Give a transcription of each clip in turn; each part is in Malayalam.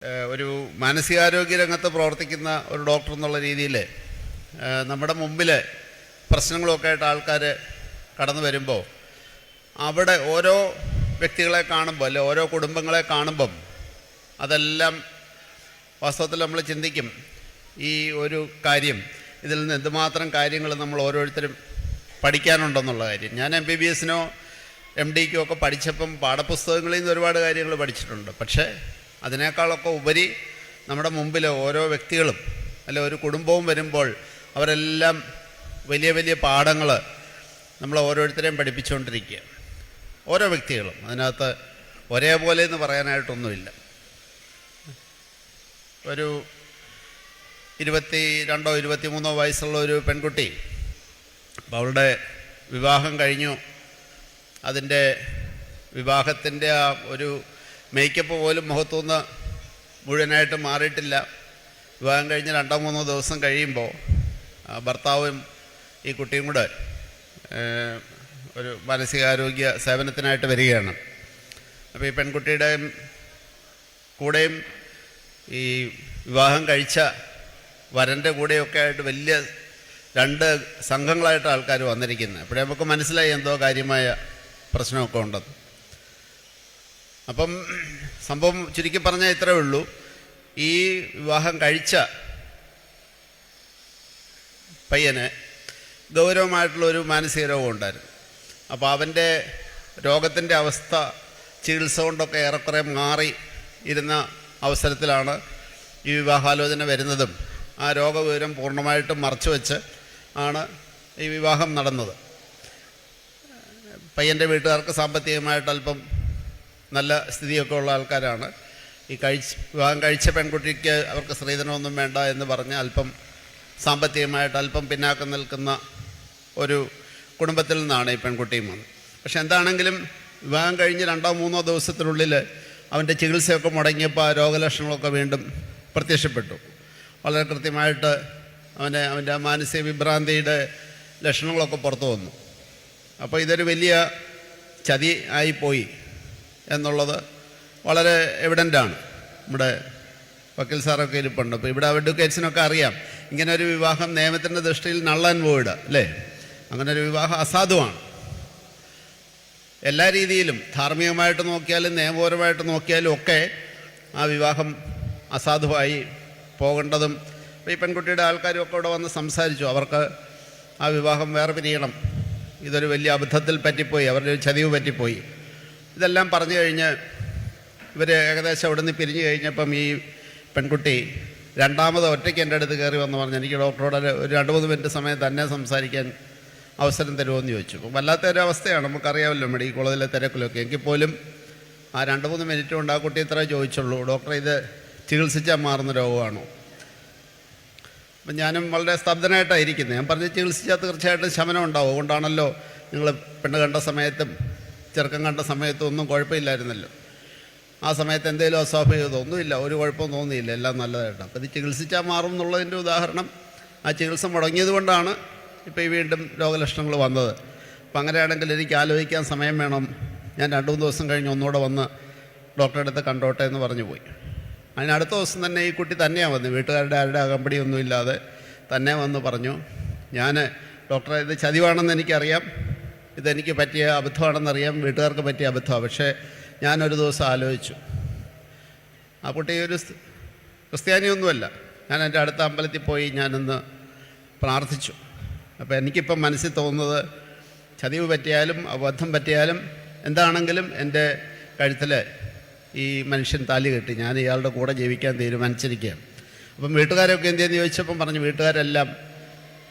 ഒരു മാനസികാരോഗ്യ രംഗത്ത് പ്രവർത്തിക്കുന്ന ഒരു ഡോക്ടർ എന്നുള്ള രീതിയിൽ നമ്മുടെ മുമ്പിൽ പ്രശ്നങ്ങളൊക്കെ ആയിട്ട് ആൾക്കാർ കടന്നു വരുമ്പോൾ അവിടെ ഓരോ വ്യക്തികളെ കാണുമ്പോൾ അല്ലെ ഓരോ കുടുംബങ്ങളെ കാണുമ്പം അതെല്ലാം വാസ്തവത്തിൽ നമ്മൾ ചിന്തിക്കും ഈ ഒരു കാര്യം ഇതിൽ നിന്ന് എന്തുമാത്രം കാര്യങ്ങൾ നമ്മൾ ഓരോരുത്തരും പഠിക്കാനുണ്ടെന്നുള്ള കാര്യം. ഞാൻ MBBS-നോ MD-ക്കോ ഒക്കെ പഠിച്ചപ്പം പാഠപുസ്തകങ്ങളിൽ നിന്ന് ഒരുപാട് കാര്യങ്ങൾ പഠിച്ചിട്ടുണ്ട്. പക്ഷേ അതിനേക്കാളൊക്കെ ഉപരി നമ്മുടെ മുമ്പിൽ ഓരോ വ്യക്തികളും അല്ല ഒരു കുടുംബവും വരുമ്പോൾ അവരെല്ലാം വലിയ വലിയ പാഠങ്ങൾ നമ്മൾ ഓരോരുത്തരെയും പഠിപ്പിച്ചുകൊണ്ടിരിക്കുക. ഓരോ വ്യക്തികളും അതിനകത്ത് ഒരേപോലെ എന്ന് പറയാനായിട്ടൊന്നുമില്ല. ഒരു 22 23 വയസ്സുള്ള ഒരു പെൺകുട്ടി, അപ്പോൾ അവളുടെ വിവാഹം കഴിഞ്ഞു. അതിൻ്റെ വിവാഹത്തിൻ്റെ ആ ഒരു മേക്കപ്പ് പോലും മുഖത്തുനിന്ന് മുഴുവനായിട്ട് മാറിയിട്ടില്ല. വിവാഹം കഴിഞ്ഞ് 2-3 ദിവസം കഴിയുമ്പോൾ ഭർത്താവും ഈ കുട്ടിയും കൂടെ ഒരു മാനസികാരോഗ്യ സേവനത്തിനായിട്ട് വരികയാണ്. അപ്പോൾ ഈ പെൺകുട്ടിയുടെ കൂടെയും ഈ വിവാഹം കഴിച്ച വരൻ്റെ കൂടെയൊക്കെ ആയിട്ട് വലിയ 2 സംഘങ്ങളായിട്ട് ആൾക്കാർ വന്നിരിക്കുന്നത്. അപ്പോഴേ നമുക്ക് മനസ്സിലായി എന്തോ കാര്യമായ പ്രശ്നമൊക്കെ ഉണ്ടെന്ന്. അപ്പം സംഭവം ചുരുക്കി പറഞ്ഞാൽ ഇത്രയേ ഉള്ളൂ. ഈ വിവാഹം കഴിച്ച പയ്യന് ഗൗരവമായിട്ടുള്ളൊരു മാനസിക രോഗം ഉണ്ടായിരുന്നു. അപ്പോൾ അവൻ്റെ രോഗത്തിൻ്റെ അവസ്ഥ ചികിത്സ കൊണ്ടൊക്കെ ഏറെക്കുറെ മാറി ഇരുന്ന അവസരത്തിലാണ് ഈ വിവാഹാലോചന വരുന്നതും ആ രോഗവിവരം പൂർണ്ണമായിട്ടും മറച്ചു വെച്ച് ആണ് ഈ വിവാഹം നടന്നത്. പയ്യൻ്റെ വീട്ടുകാർക്ക് സാമ്പത്തികമായിട്ട് അല്പം നല്ല സ്ഥിതിയൊക്കെ ഉള്ള ആൾക്കാരാണ്. ഈ വിവാഹം കഴിച്ച പെൺകുട്ടിക്ക് അവർക്ക് സ്ത്രീധനമൊന്നും വേണ്ട എന്ന് പറഞ്ഞ് അല്പം സാമ്പത്തികമായിട്ട് അല്പം പിന്നാക്കം നിൽക്കുന്ന ഒരു കുടുംബത്തിൽ നിന്നാണ് ഈ പെൺകുട്ടിയും വന്നത്. പക്ഷെ എന്താണെങ്കിലും വിവാഹം കഴിഞ്ഞ് 2-3 ദിവസത്തിനുള്ളിൽ അവൻ്റെ ചികിത്സയൊക്കെ മുടങ്ങിയപ്പോൾ ആ രോഗലക്ഷണങ്ങളൊക്കെ വീണ്ടും പ്രത്യക്ഷപ്പെട്ടു. വളരെ കൃത്യമായിട്ട് അവൻ്റെ മാനസിക വിഭ്രാന്തിയുടെ ലക്ഷണങ്ങളൊക്കെ പുറത്തു വന്നു. അപ്പോൾ ഇതൊരു വലിയ ചതി ആയിപ്പോയി എന്നുള്ളത് വളരെ എവിഡൻ്റാണ്. നമ്മുടെ വക്കീൽ സാറൊക്കെ ഇരിപ്പുണ്ട്. അപ്പോൾ ഇവിടെ അഡ്വക്കേറ്റ്സിനൊക്കെ അറിയാം ഇങ്ങനെ ഒരു വിവാഹം നിയമത്തിൻ്റെ ദൃഷ്ടിയിൽ നൾ ആൻഡ് വോയിഡ് അല്ലേ, അങ്ങനെ ഒരു വിവാഹം അസാധുവാണ്. എല്ലാ രീതിയിലും ധാർമ്മികമായിട്ട് നോക്കിയാലും നിയമപരമായിട്ട് നോക്കിയാലും ഒക്കെ ആ വിവാഹം അസാധുവായി പോകേണ്ടതും. ഈ പെൺകുട്ടിയുടെ ആൾക്കാരും ഒക്കെ ഇവിടെ വന്ന് സംസാരിച്ചു. അവർക്ക് ആ വിവാഹം വേറെ പിരിയണം, ഇതൊരു വലിയ അബദ്ധത്തിൽ പറ്റിപ്പോയി, അവരുടെ ഒരു ചതിവ് പറ്റിപ്പോയി. ഇതെല്ലാം പറഞ്ഞു കഴിഞ്ഞ് ഇവർ ഏകദേശം അവിടെ നിന്ന് പിരിഞ്ഞു കഴിഞ്ഞപ്പം ഈ പെൺകുട്ടി രണ്ടാമത് ഒറ്റയ്ക്ക് എൻ്റെ അടുത്ത് കയറി വന്ന് പറഞ്ഞു, എനിക്ക് ഡോക്ടറോട് ഒരു 2-3 മിനിറ്റ് സമയം തന്നെ സംസാരിക്കാൻ അവസരം തരുമോയെന്ന് ചോദിച്ചു. അപ്പം വല്ലാത്തൊരവസ്ഥയാണ്, നമുക്കറിയാമല്ലോ മെഡിക്കൽ കോളേജിലെ തിരക്കിലൊക്കെ. എങ്കിൽ പോലും ആ 2-3 മിനിറ്റ് കൊണ്ട് ആ കുട്ടി ഇത്രേ ചോദിച്ചുള്ളൂ, ഡോക്ടറെ ഇത് ചികിത്സിച്ചാൽ മാറുന്ന രോഗമാണോ? അപ്പം ഞാനും വളരെ സ്തബ്ധനായിട്ടായിരിക്കുന്നത്. ഞാൻ പറഞ്ഞ് ചികിത്സിച്ചാൽ തീർച്ചയായിട്ടും ശമനം ഉണ്ടാവും. അതുകൊണ്ടാണല്ലോ നിങ്ങൾ പെണ്ണ് കണ്ട സമയത്തും ചെറുക്കം കണ്ട സമയത്തും ഒന്നും കുഴപ്പമില്ലായിരുന്നല്ലോ. ആ സമയത്ത് എന്തെങ്കിലും അസ്വാഭാവികത ഒന്നുമില്ല, ഒരു കുഴപ്പവും തോന്നിയില്ല, എല്ലാം നല്ലതായിട്ട്. അപ്പോൾ ഇത് ചികിത്സിച്ചാൽ മാറും എന്നുള്ളതിൻ്റെ ഉദാഹരണം ആ ചികിത്സ മുടങ്ങിയത് കൊണ്ടാണ് ഇപ്പോൾ ഈ വീണ്ടും രോഗലക്ഷണങ്ങൾ വന്നത്. അപ്പം അങ്ങനെയാണെങ്കിൽ എനിക്ക് ആലോചിക്കാൻ സമയം വേണം, ഞാൻ 2-3 ദിവസം കഴിഞ്ഞ് ഒന്നുകൂടെ വന്ന് ഡോക്ടറെ അടുത്ത് കണ്ടോട്ടെ എന്ന് പറഞ്ഞു പോയി. അതിനടുത്ത ദിവസം തന്നെ ഈ കുട്ടി തന്നെയാണ് വന്ന്, വീട്ടുകാരുടെ ആരുടെ അകമ്പടിയൊന്നുമില്ലാതെ തന്നെ വന്ന് പറഞ്ഞു, ഞാൻ ഡോക്ടറെ ഇത് ചതിവാണെന്ന് എനിക്കറിയാം, ഇതെനിക്ക് പറ്റിയ അബദ്ധമാണെന്നറിയാം, വീട്ടുകാർക്ക് പറ്റിയ അബദ്ധമാണ്, പക്ഷേ ഞാനൊരു ദിവസം ആലോചിച്ചു. ആ കുട്ടി ഒരു ക്രിസ്ത്യാനിയൊന്നുമല്ല. ഞാൻ എൻ്റെ അടുത്ത അമ്പലത്തിൽ പോയി ഞാനൊന്ന് പ്രാർത്ഥിച്ചു. അപ്പോൾ എനിക്കിപ്പം മനസ്സിൽ തോന്നുന്നത് ചതിവ് പറ്റിയാലും അബദ്ധം പറ്റിയാലും എന്താണെങ്കിലും എൻ്റെ കഴുത്തിൽ ഈ മനുഷ്യൻ താലി കെട്ടി, ഞാൻ ഇയാളുടെ കൂടെ ജീവിക്കാൻ തീരുമാനിച്ചിരിക്കുകയാണ്. അപ്പം വീട്ടുകാരൊക്കെ എന്തെന്ന് ചോദിച്ചപ്പം പറഞ്ഞു, വീട്ടുകാരെല്ലാം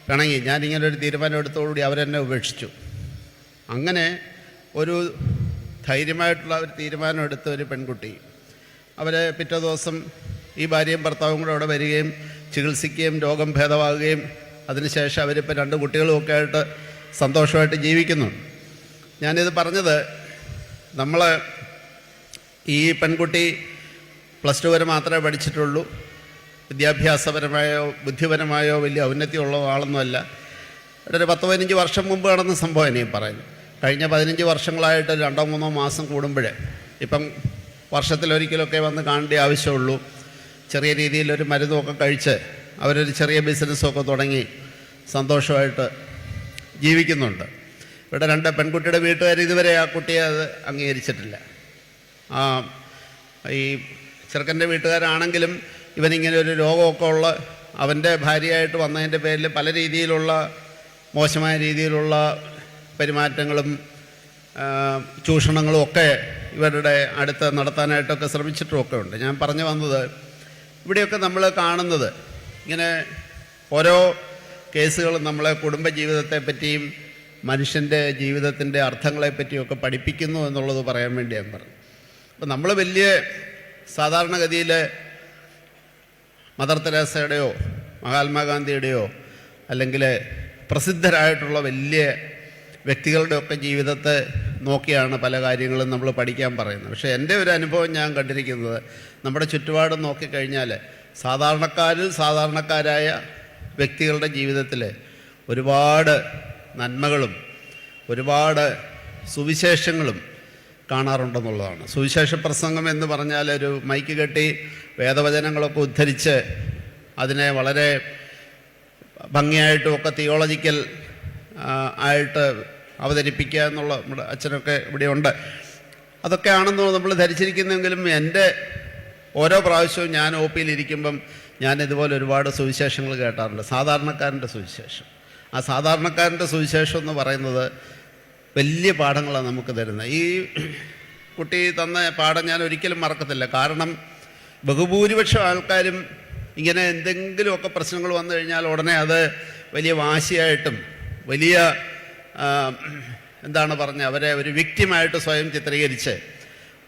പിണങ്ങി, ഞാനിങ്ങനൊരു തീരുമാനം എടുത്തോടുകൂടി അവരെന്നെ ഉപേക്ഷിച്ചു. അങ്ങനെ ഒരു ധൈര്യമായിട്ടുള്ള ഒരു തീരുമാനം എടുത്ത ഒരു പെൺകുട്ടി, അവരെ പിറ്റേ ദിവസം ഈ ഭാര്യയും ഭർത്താവും കൂടെ അവിടെ വരികയും ചികിത്സിക്കുകയും രോഗം ഭേദമാകുകയും അതിനുശേഷം അവരിപ്പോൾ 2 കുട്ടികളുമൊക്കെ ആയിട്ട് സന്തോഷമായിട്ട് ജീവിക്കുന്നുണ്ട്. ഞാനിത് പറഞ്ഞത്, നമ്മൾ ഈ പെൺകുട്ടി +2 വരെ മാത്രമേ പഠിച്ചിട്ടുള്ളൂ. വിദ്യാഭ്യാസപരമായോ ബുദ്ധിപരമായോ വലിയ ഔന്നത്യമുള്ള ആളൊന്നുമല്ല. ഒരു 10-15 വർഷം മുമ്പ് നടന്ന സംഭവം ഇനിയും പറയുന്നു. കഴിഞ്ഞ 15 വർഷങ്ങളായിട്ട് 2-3 മാസം കൂടുമ്പോഴേ, ഇപ്പം വർഷത്തിലൊരിക്കലൊക്കെ വന്ന് കാണേണ്ട ആവശ്യമുള്ളൂ. ചെറിയ രീതിയിലൊരു മരുന്നൊക്കെ കഴിച്ച് അവരൊരു ചെറിയ ബിസിനസ്സൊക്കെ തുടങ്ങി സന്തോഷമായിട്ട് ജീവിക്കുന്നുണ്ട്. ഇവിടെ 2 പെൺകുട്ടിയുടെ വീട്ടുകാർ ഇതുവരെ ആ കുട്ടിയെ അത് അംഗീകരിച്ചിട്ടില്ല. ഈ ചെറുക്കൻ്റെ വീട്ടുകാരാണെങ്കിലും ഇവനിങ്ങനെ ഒരു രോഗമൊക്കെ ഉള്ള അവൻ്റെ ഭാര്യയായിട്ട് വന്നതിൻ്റെ പേരിൽ പല രീതിയിലുള്ള മോശമായ രീതിയിലുള്ള പെരുമാറ്റങ്ങളും ചൂഷണങ്ങളും ഒക്കെ ഇവരുടെ അടുത്ത് നടത്താനായിട്ടൊക്കെ ശ്രമിച്ചിട്ടുമൊക്കെ ഉണ്ട്. ഞാൻ പറഞ്ഞു വന്നത്, ഇവിടെയൊക്കെ നമ്മൾ കാണുന്നത് ഇങ്ങനെ ഓരോ കേസുകളും നമ്മളെ കുടുംബജീവിതത്തെ പറ്റിയും മനുഷ്യൻ്റെ ജീവിതത്തിൻ്റെ അർത്ഥങ്ങളെപ്പറ്റിയൊക്കെ പഠിപ്പിക്കുന്നു എന്നുള്ളത് പറയാൻ വേണ്ടി ഞാൻ പറഞ്ഞു. അപ്പം നമ്മൾ വലിയ സാധാരണഗതിയിൽ മദർ തെരേസയുടെയോ മഹാത്മാഗാന്ധിയുടെയോ അല്ലെങ്കിൽ പ്രസിദ്ധരായിട്ടുള്ള വലിയ വ്യക്തികളുടെയൊക്കെ ജീവിതത്തെ നോക്കിയാണ് പല കാര്യങ്ങളും നമ്മൾ പഠിക്കാൻ പറയുന്നത്. പക്ഷേ എൻ്റെ ഒരു അനുഭവം ഞാൻ കണ്ടിരിക്കുന്നത്, നമ്മുടെ ചുറ്റുപാടും നോക്കിക്കഴിഞ്ഞാൽ സാധാരണക്കാരായ വ്യക്തികളുടെ ജീവിതത്തിൽ ഒരുപാട് നന്മകളും ഒരുപാട് സുവിശേഷങ്ങളും കാണാറുണ്ടെന്നുള്ളതാണ്. സുവിശേഷ പ്രസംഗം എന്ന് പറഞ്ഞാൽ ഒരു മൈക്ക് കെട്ടി വേദവചനങ്ങളൊക്കെ ഉദ്ധരിച്ച് അതിനെ വളരെ ഭംഗിയായിട്ടും ഒക്കെ തിയോളജിക്കൽ ആയിട്ട് അവതരിപ്പിക്കുക എന്നുള്ള നമ്മുടെ അച്ഛനൊക്കെ ഇവിടെയുണ്ട്. അതൊക്കെയാണെന്ന് നമ്മൾ ധരിച്ചിരിക്കുന്നെങ്കിലും എൻ്റെ ഓരോ പ്രാവശ്യവും ഞാൻ ഒ പിയിലിരിക്കുമ്പം ഞാൻ ഇതുപോലെ ഒരുപാട് സുവിശേഷങ്ങൾ കേട്ടാറുണ്ട്. സാധാരണക്കാരൻ്റെ സുവിശേഷം. ആ സാധാരണക്കാരൻ്റെ സുവിശേഷം എന്ന് പറയുന്നത് വലിയ പാഠങ്ങളാണ് നമുക്ക് തരുന്നത്. ഈ കുട്ടി തന്ന പാഠം ഞാൻ ഒരിക്കലും മറക്കത്തില്ല. കാരണം ബഹുഭൂരിപക്ഷം ആൾക്കാരും ഇങ്ങനെ എന്തെങ്കിലുമൊക്കെ പ്രശ്നങ്ങൾ വന്നു കഴിഞ്ഞാൽ ഉടനെ അത് വലിയ വാശിയായിട്ടും വലിയ അവരെ ഒരു വിക്ടിമായിട്ട് സ്വയം ചിത്രീകരിച്ച്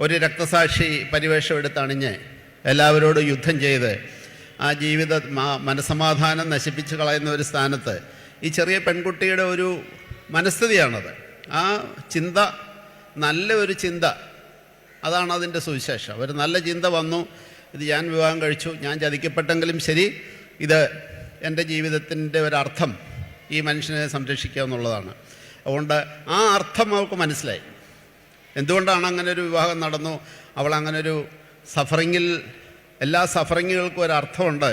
ഒരു രക്തസാക്ഷി പരിവേഷം എടുത്തണിഞ്ഞ് എല്ലാവരോടും യുദ്ധം ചെയ്ത് ആ ജീവിത മനസ്സമാധാനം നശിപ്പിച്ച് കളയുന്ന ഒരു സ്ഥാനത്ത് ഈ ചെറിയ പെൺകുട്ടിയുടെ ഒരു മനസ്ഥിതിയാണത്. ആ ചിന്ത, നല്ല ഒരു ചിന്ത, അതാണ് അതിൻ്റെ സുവിശേഷം. ഒരു നല്ല ചിന്ത വന്നു, ഇത് ഞാൻ വിവാഹം കഴിച്ചു, ഞാൻ ചതിക്കപ്പെട്ടെങ്കിലും ശരി, ഇത് എൻ്റെ ജീവിതത്തിൻ്റെ ഒരർത്ഥം ഈ മനുഷ്യനെ സംരക്ഷിക്കുക എന്നുള്ളതാണ്. അതുകൊണ്ട് ആ അർത്ഥം അവൾക്ക് മനസ്സിലായി. എന്തുകൊണ്ടാണ് അങ്ങനെ ഒരു വിവാഹം നടന്നു, അവൾ അങ്ങനൊരു സഫറിങ്ങിൽ, എല്ലാ സഫറിങ്ങുകൾക്കും ഒരർത്ഥമുണ്ട്.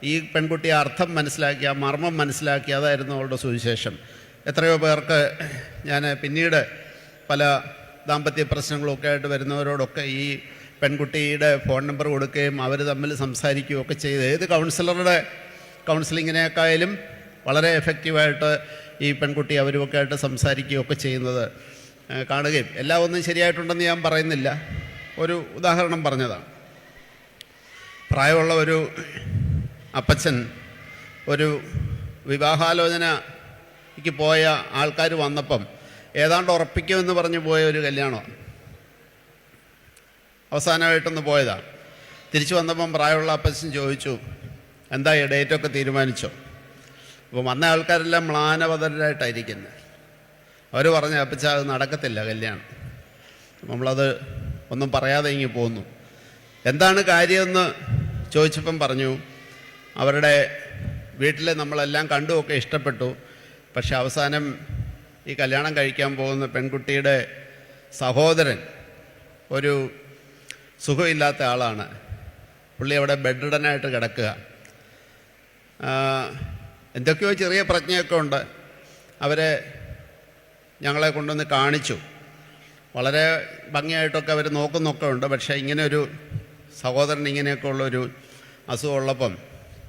ഈ പെൺകുട്ടി ആ അർത്ഥം മനസ്സിലാക്കി, ആ മർമ്മം മനസ്സിലാക്കി, അതായിരുന്നു അവളുടെ സുവിശേഷം. എത്രയോ പേർക്ക് ഞാൻ പിന്നീട് പല ദാമ്പത്യ പ്രശ്നങ്ങളൊക്കെ ആയിട്ട് വരുന്നവരോടൊക്കെ ഈ പെൺകുട്ടിയുടെ ഫോൺ നമ്പർ കൊടുക്കുകയും അവർ തമ്മിൽ സംസാരിക്കുകയും ഒക്കെ ചെയ്ത്, ഏത് കൗൺസിലറുടെ കൗൺസിലിങ്ങിനേക്കായാലും വളരെ എഫക്റ്റീവായിട്ട് ഈ പെൺകുട്ടി അവരുമൊക്കെ ആയിട്ട് സംസാരിക്കുകയൊക്കെ ചെയ്യുന്നത് കാണുകയും, എല്ലാം ഒന്നും ശരിയായിട്ടുണ്ടെന്ന് ഞാൻ പറയുന്നില്ല, ഒരു ഉദാഹരണം പറഞ്ഞതാണ്. പ്രായമുള്ള ഒരു അപ്പച്ചൻ ഒരു വിവാഹാലോചനയ്ക്ക് പോയ ആൾക്കാർ വന്നപ്പം ഏതാണ്ട് ഉറപ്പിക്കുമെന്ന് പറഞ്ഞ് പോയ ഒരു കല്യാണമാണ്. അവസാനമായിട്ടൊന്ന് പോയതാണ്. തിരിച്ചു വന്നപ്പം പ്രായമുള്ള അപ്പച്ചൻ ചോദിച്ചു, എന്താ ഈ ഡേറ്റൊക്കെ തീരുമാനിച്ചോ? അപ്പോൾ വന്ന ആൾക്കാരെല്ലാം മ്ലാനവതരായിട്ടായിരിക്കുന്നത്. അവർ പറഞ്ഞ, അപ്പച്ച അത് നടക്കത്തില്ല കല്യാണം. നമ്മളത് ഒന്നും പറയാതെ ഇങ്ങി പോന്നു. എന്താണ് കാര്യമെന്ന് ചോദിച്ചപ്പം പറഞ്ഞു, അവരുടെ വീട്ടിൽ നമ്മളെല്ലാം കണ്ടുമൊക്കെ ഇഷ്ടപ്പെട്ടു, പക്ഷെ അവസാനം ഈ കല്യാണം കഴിക്കാൻ പോകുന്ന പെൺകുട്ടിയുടെ സഹോദരൻ ഒരു സുഖമില്ലാത്ത ആളാണ്. പുള്ളി അവിടെ ബെഡ്രിഡനായിട്ട് കിടക്കുക. എന്തൊക്കെയോ ചെറിയ പ്രജ്ഞയൊക്കെ ഉണ്ട്. അവരെ ഞങ്ങളെ കൊണ്ടുവന്ന് കാണിച്ചു. വളരെ ഭംഗിയായിട്ടൊക്കെ അവർ നോക്കുന്നൊക്കെ ഉണ്ട്. പക്ഷേ ഇങ്ങനെയൊരു സഹോദരൻ ഇങ്ങനെയൊക്കെ ഉള്ളൊരു അസുഖമുള്ളപ്പം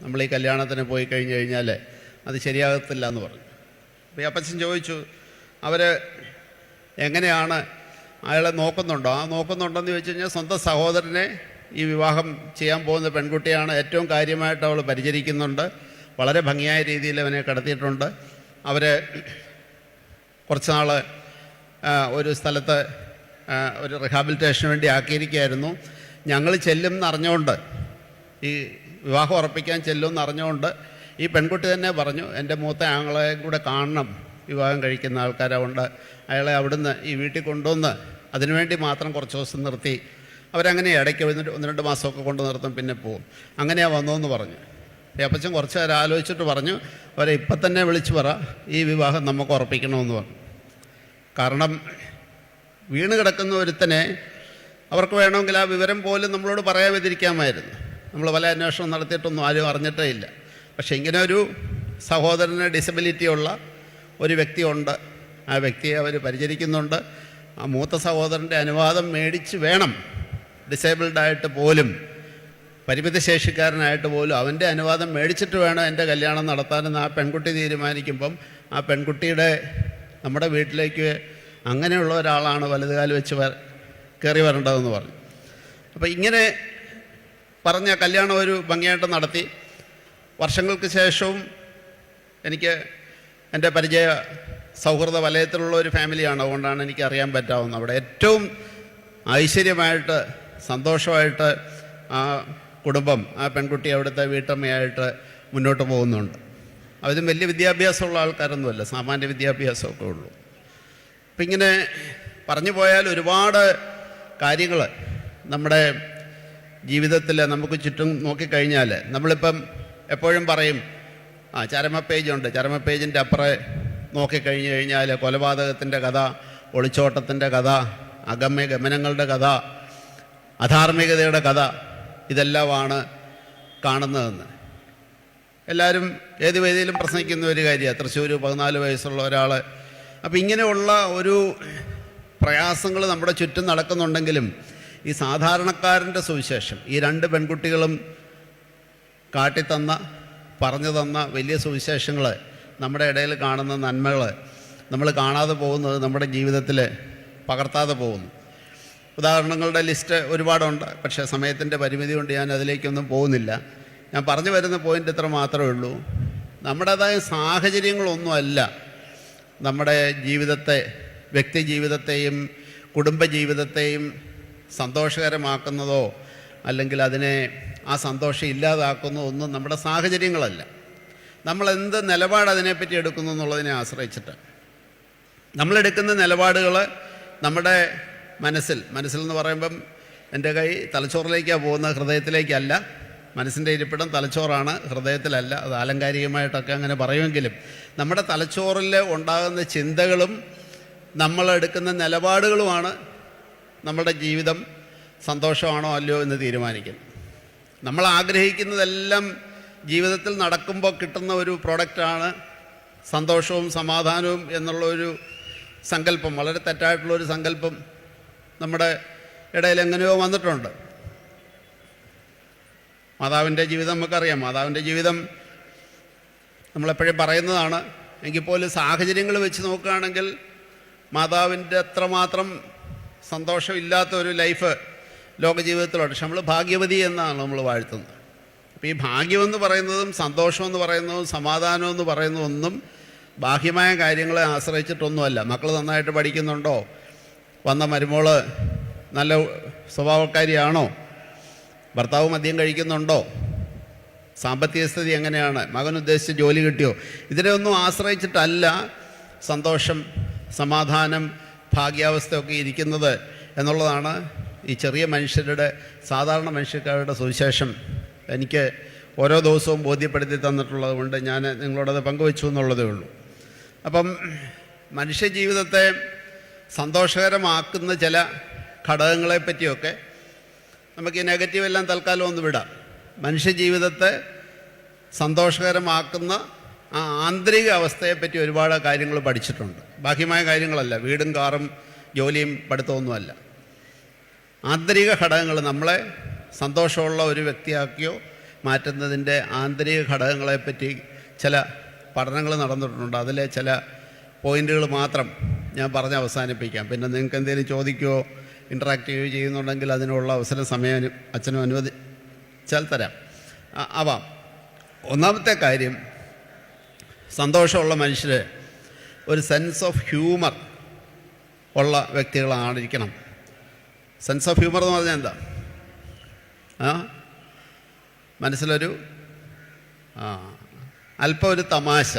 നമ്മൾ ഈ കല്യാണത്തിന് പോയി കഴിഞ്ഞ് കഴിഞ്ഞാൽ അത് ശരിയാകത്തില്ല എന്ന് പറഞ്ഞു. അപ്പോൾ ഈ അപ്പച്ചൻ ചോദിച്ചു, അവർ എങ്ങനെയാണ്, അയാളെ നോക്കുന്നുണ്ടോ? ആ നോക്കുന്നുണ്ടെന്ന് ചോദിച്ചു കഴിഞ്ഞാൽ സ്വന്തം സഹോദരനെ ഈ വിവാഹം ചെയ്യാൻ പോകുന്ന പെൺകുട്ടിയാണ് ഏറ്റവും കാര്യമായിട്ട് അവൾ പരിചരിക്കുന്നുണ്ട്. വളരെ ഭംഗിയായ രീതിയിൽ അവനെ കടത്തിയിട്ടുണ്ട്. അവർ കുറച്ച് നാൾ ഒരു സ്ഥലത്ത് ഒരു റിഹാബിലിറ്റേഷന് വേണ്ടി ആക്കിയിരിക്കുകയായിരുന്നു. ഞങ്ങൾ ചെല്ലും എന്നറിഞ്ഞുകൊണ്ട്, ഈ വിവാഹം ഉറപ്പിക്കാൻ ചെല്ലും എന്നറിഞ്ഞുകൊണ്ട് ഈ പെൺകുട്ടി തന്നെ പറഞ്ഞു, എൻ്റെ മൂത്ത ആങ്ങളെ കൂടെ കാണണം വിവാഹം കഴിക്കുന്ന ആൾക്കാരാവുണ്ട്, അയാളെ അവിടുന്ന് ഈ വീട്ടിൽ കൊണ്ടുവന്ന് അതിനുവേണ്ടി മാത്രം കുറച്ച് ദിവസം നിർത്തി. അവരങ്ങനെ ഇടയ്ക്ക് 1-2 മാസമൊക്കെ കൊണ്ട് നിർത്തും, പിന്നെ പോവും. അങ്ങനെയാണ് വന്നതെന്ന് പറഞ്ഞു. ഈ അപ്പച്ചൻ കുറച്ച് നേരം ആലോചിച്ചിട്ട് പറഞ്ഞു, അവരെ ഇപ്പം തന്നെ വിളിച്ചു പറ, ഈ വിവാഹം നമുക്ക് ഉറപ്പിക്കണമെന്ന് പറഞ്ഞു. കാരണം വീണ് കിടക്കുന്ന ഒരുത്തനെ അവർക്ക് വേണമെങ്കിൽ ആ വിവരം പോലും നമ്മളോട് പറയാതിരിക്കാമായിരുന്നു. നമ്മൾ പല അന്വേഷണം നടത്തിയിട്ടൊന്നും ആരും അറിഞ്ഞിട്ടേ ഇല്ല. പക്ഷേ ഇങ്ങനെ ഒരു സഹോദരന് ഡിസബിലിറ്റി ഉള്ള ഒരു വ്യക്തിയുണ്ട്. ആ വ്യക്തിയെ അവർ പരിചരിക്കുന്നുണ്ട്. ആ മൂത്ത സഹോദരൻ്റെ അനുവാദം മേടിച്ച് വേണം, ഡിസേബിൾഡായിട്ട് പോലും, പരിമിതശേഷിക്കാരനായിട്ട് പോലും അവൻ്റെ അനുവാദം മേടിച്ചിട്ട് വേണം എൻ്റെ കല്യാണം നടത്താനെന്ന് ആ പെൺകുട്ടി തീരുമാനിക്കുമ്പം ആ പെൺകുട്ടിയുടെ നമ്മുടെ വീട്ടിലേക്ക് അങ്ങനെയുള്ള ഒരാളാണ് വലതുകാല് വെച്ച് കയറി വരേണ്ടതെന്ന് പറഞ്ഞു. അപ്പോൾ ഇങ്ങനെ പറഞ്ഞ കല്യാണം ഒരു ഭംഗിയായിട്ട് നടത്തി. വർഷങ്ങൾക്ക് ശേഷവും എനിക്ക് എൻ്റെ പരിചയ സൗഹൃദ വലയത്തിലുള്ള ഒരു ഫാമിലിയാണ്. അതുകൊണ്ടാണ് എനിക്ക് അറിയാൻ പറ്റാവുന്നത്. അവിടെ ഏറ്റവും ഐശ്വര്യമായിട്ട് സന്തോഷമായിട്ട് ആ കുടുംബം, ആ പെൺകുട്ടി അവിടുത്തെ വീട്ടമ്മയായിട്ട് മുന്നോട്ട് പോകുന്നുണ്ട്. അവരും വലിയ വിദ്യാഭ്യാസമുള്ള ആൾക്കാരൊന്നുമല്ല, സാമാന്യ വിദ്യാഭ്യാസമൊക്കെ ഉള്ളൂ. അപ്പം ഇങ്ങനെ പറഞ്ഞു പോയാൽ ഒരുപാട് കാര്യങ്ങൾ നമ്മുടെ ജീവിതത്തിൽ നമുക്ക് ചുറ്റും നോക്കിക്കഴിഞ്ഞാൽ നമ്മളിപ്പം എപ്പോഴും പറയും ചരമ പേജുണ്ട്, ചരമ പേജിൻ്റെ അപ്പുറം നോക്കിക്കഴിഞ്ഞ് കഴിഞ്ഞാൽ കൊലപാതകത്തിൻ്റെ കഥ, ഒളിച്ചോട്ടത്തിൻ്റെ കഥ, അഗമ്യ ഗമനങ്ങളുടെ കഥ, അധാർമികതയുടെ കഥ, ഇതെല്ലാമാണ് കാണുന്നതെന്ന് എല്ലാവരും ഏത് വേദിയിലും പ്രസംഗിക്കുന്ന ഒരു കാര്യമാണ്. തൃശ്ശൂർ 14 വയസ്സുള്ള ഒരാൾ. അപ്പം ഇങ്ങനെയുള്ള ഒരു പ്രയാസങ്ങൾ നമ്മുടെ ചുറ്റും നടക്കുന്നുണ്ടെങ്കിലും ഈ സാധാരണക്കാരൻ്റെ സുവിശേഷം, ഈ 2 പെൺകുട്ടികളും കാട്ടിത്തന്ന പറഞ്ഞു തന്ന വലിയ സുവിശേഷങ്ങൾ, നമ്മുടെ ഇടയിൽ കാണുന്ന നന്മകൾ നമ്മൾ കാണാതെ പോകുന്നത്, നമ്മുടെ ജീവിതത്തിൽ പകർത്താതെ പോകുന്നു. ഉദാഹരണങ്ങളുടെ ലിസ്റ്റ് ഒരുപാടുണ്ട്. പക്ഷേ സമയത്തിൻ്റെ പരിമിതി കൊണ്ട് ഞാൻ അതിലേക്കൊന്നും പോകുന്നില്ല. ഞാൻ പറഞ്ഞു വരുന്ന പോയിൻ്റ് ഇത്ര മാത്രമേ ഉള്ളൂ. നമ്മുടേതായ സാഹചര്യങ്ങളൊന്നുമല്ല നമ്മുടെ ജീവിതത്തെ, വ്യക്തി ജീവിതത്തെയും കുടുംബജീവിതത്തെയും സന്തോഷകരമാക്കുന്നതോ അല്ലെങ്കിൽ അതിനെ ആ സന്തോഷം ഇല്ലാതാക്കുന്നതോ ഒന്നും നമ്മുടെ സാഹചര്യങ്ങളല്ല. നമ്മളെന്ത് നിലപാട് അതിനെപ്പറ്റി എടുക്കുന്നു എന്നുള്ളതിനെ ആശ്രയിച്ചിട്ട് നമ്മളെടുക്കുന്ന നിലപാടുകൾ നമ്മുടെ മനസ്സിൽ എന്ന് പറയുമ്പം എൻ്റെ കൈ തലച്ചോറിലേക്കാണ് പോകുന്നത്, ഹൃദയത്തിലേക്കല്ല. മനസ്സിൻ്റെ ഇരിപ്പിടം തലച്ചോറാണ്, ഹൃദയത്തിലല്ല. അത് ആലങ്കാരികമായിട്ടൊക്കെ അങ്ങനെ പറയുമെങ്കിലും നമ്മുടെ തലച്ചോറിൽ ഉണ്ടാകുന്ന ചിന്തകളും നമ്മളെടുക്കുന്ന നിലപാടുകളുമാണ് നമ്മുടെ ജീവിതം സന്തോഷമാണോ അല്ലയോ എന്ന് തീരുമാനിക്കുന്നത്. നമ്മൾ ആഗ്രഹിക്കുന്നതെല്ലാം ജീവിതത്തിൽ നടക്കുമ്പോൾ കിട്ടുന്ന ഒരു പ്രോഡക്റ്റാണ് സന്തോഷവും സമാധാനവും എന്നുള്ളൊരു സങ്കല്പം, വളരെ തെറ്റായിട്ടുള്ളൊരു സങ്കല്പം നമ്മുടെ ഇടയിൽ എങ്ങനെയോ വന്നിട്ടുണ്ട്. മാതാവിൻ്റെ ജീവിതം നമുക്കറിയാം. മാതാവിൻ്റെ ജീവിതം നമ്മളെപ്പോഴും പറയുന്നതാണ്. എങ്കിൽ പോലും സാഹചര്യങ്ങൾ വെച്ച് നോക്കുകയാണെങ്കിൽ മാതാവിൻ്റെ അത്രമാത്രം സന്തോഷമില്ലാത്ത ഒരു ലൈഫ് ലോക ജീവിതത്തിലുണ്ട്. പക്ഷെ നമ്മൾ ഭാഗ്യവതി എന്നാണ് നമ്മൾ വാഴ്ത്തുന്നത്. അപ്പോൾ ഈ ഭാഗ്യമെന്ന് പറയുന്നതും സന്തോഷമെന്ന് പറയുന്നതും സമാധാനമെന്ന് പറയുന്നതൊന്നും ബാഹ്യമായ കാര്യങ്ങളെ ആശ്രയിച്ചിട്ടൊന്നുമല്ല. മക്കൾ നന്നായിട്ട് പഠിക്കുന്നുണ്ടോ, വന്ന മരുമോള് നല്ല സ്വഭാവക്കാരിയാണോ, ഭർത്താവ് മദ്യം കഴിക്കുന്നുണ്ടോ, സാമ്പത്തിക സ്ഥിതി എങ്ങനെയാണ്, മകൻ ഉദ്ദേശിച്ച ജോലി കിട്ടിയോ, ഇതിനെയൊന്നും ആശ്രയിച്ചിട്ടല്ല സന്തോഷം, സമാധാനം, ഭാഗ്യാവസ്ഥയൊക്കെ ഇരിക്കുന്നത് എന്നുള്ളതാണ് ഈ ചെറിയ മനുഷ്യരുടെ, സാധാരണ മനുഷ്യക്കാരുടെ സുവിശേഷം എനിക്ക് ഓരോ ദിവസവും ബോധ്യപ്പെടുത്തി തന്നിട്ടുള്ളത് കൊണ്ട് ഞാൻ നിങ്ങളോടത് പങ്കുവെച്ചു എന്നുള്ളതേ ഉള്ളൂ. അപ്പം മനുഷ്യജീവിതത്തെ സന്തോഷകരമാക്കുന്ന ചില ഘടകങ്ങളെപ്പറ്റിയൊക്കെ നമുക്ക് ഈ നെഗറ്റീവ് എല്ലാം തൽക്കാലം ഒന്ന് വിടാം. മനുഷ്യജീവിതത്തെ സന്തോഷകരമാക്കുന്ന ആ ആന്തരിക അവസ്ഥയെപ്പറ്റി ഒരുപാട് കാര്യങ്ങൾ പഠിച്ചിട്ടുണ്ട്. ബാഹ്യമായ കാര്യങ്ങളല്ല, വീടും കാറും ജോലിയും പഠിത്തമൊന്നുമല്ല. ആന്തരിക ഘടകങ്ങൾ നമ്മളെ സന്തോഷമുള്ള ഒരു വ്യക്തിയാക്കിയോ മാറ്റുന്നതിൻ്റെ ആന്തരിക ഘടകങ്ങളെപ്പറ്റി ചില പഠനങ്ങൾ നടന്നിട്ടുണ്ട്. അതിലെ ചില പോയിൻ്റുകൾ മാത്രം ഞാൻ പറഞ്ഞ് അവസാനിപ്പിക്കാം. പിന്നെ നിങ്ങൾക്ക് എന്തെങ്കിലും ചോദിക്കുകയോ ഇൻട്രാക്റ്റീവ് ചെയ്യുന്നുണ്ടെങ്കിൽ അതിനുള്ള അവസരം സമയം അച്ഛനും അനുവദിച്ചാൽ തരാം, ആവാം. ഒന്നാമത്തെ കാര്യം, സന്തോഷമുള്ള മനുഷ്യർ ഒരു സെൻസ് ഓഫ് ഹ്യൂമർ ഉള്ള വ്യക്തികളാണിരിക്കണം. സെൻസ് ഓഫ് ഹ്യൂമർ എന്ന് പറഞ്ഞാൽ എന്താ? മനസ്സിലൊരു അല്പം ഒരു തമാശ,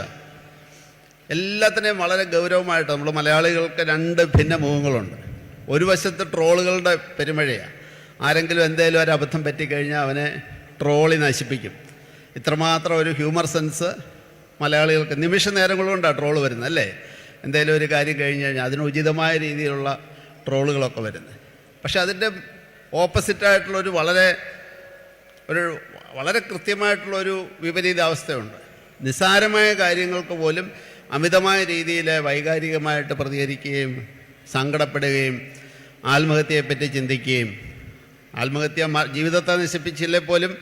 എല്ലാത്തിനെയും വളരെ ഗൗരവമായിട്ട്. നമ്മൾ മലയാളികൾക്ക് 2 ഭിന്ന മുഖങ്ങളുണ്ട്. ഒരു വശത്ത് ട്രോളുകളുടെ പെരുമഴയാണ്. ആരെങ്കിലും എന്തെങ്കിലും ഒരു അബദ്ധം പറ്റിക്കഴിഞ്ഞാൽ അവനെ ട്രോളി നശിപ്പിക്കും. ഇത്രമാത്രം ഒരു ഹ്യൂമർ സെൻസ് മലയാളികൾക്ക്. നിമിഷ നേരങ്ങൾ കൊണ്ടാണ് ട്രോള് വരുന്നത്, അല്ലേ? എന്തെങ്കിലും ഒരു കാര്യം കഴിഞ്ഞ് കഴിഞ്ഞാൽ അതിന് ഉചിതമായ രീതിയിലുള്ള ട്രോളുകളൊക്കെ വരുന്നത്. പക്ഷെ അതിൻ്റെ ഓപ്പോസിറ്റായിട്ടുള്ളൊരു വളരെ ഒരു വളരെ കൃത്യമായിട്ടുള്ളൊരു വിപരീതാവസ്ഥയുണ്ട്. നിസ്സാരമായ കാര്യങ്ങൾക്ക് പോലും അമിതമായ രീതിയിൽ വൈകാരികമായിട്ട് പ്രതികരിക്കുകയും സങ്കടപ്പെടുകയും ആത്മഹത്യയെപ്പറ്റി ചിന്തിക്കുകയും ആത്മഹത്യ ജീവിതത്തെ നശിപ്പിച്ചില്ലേ പോലും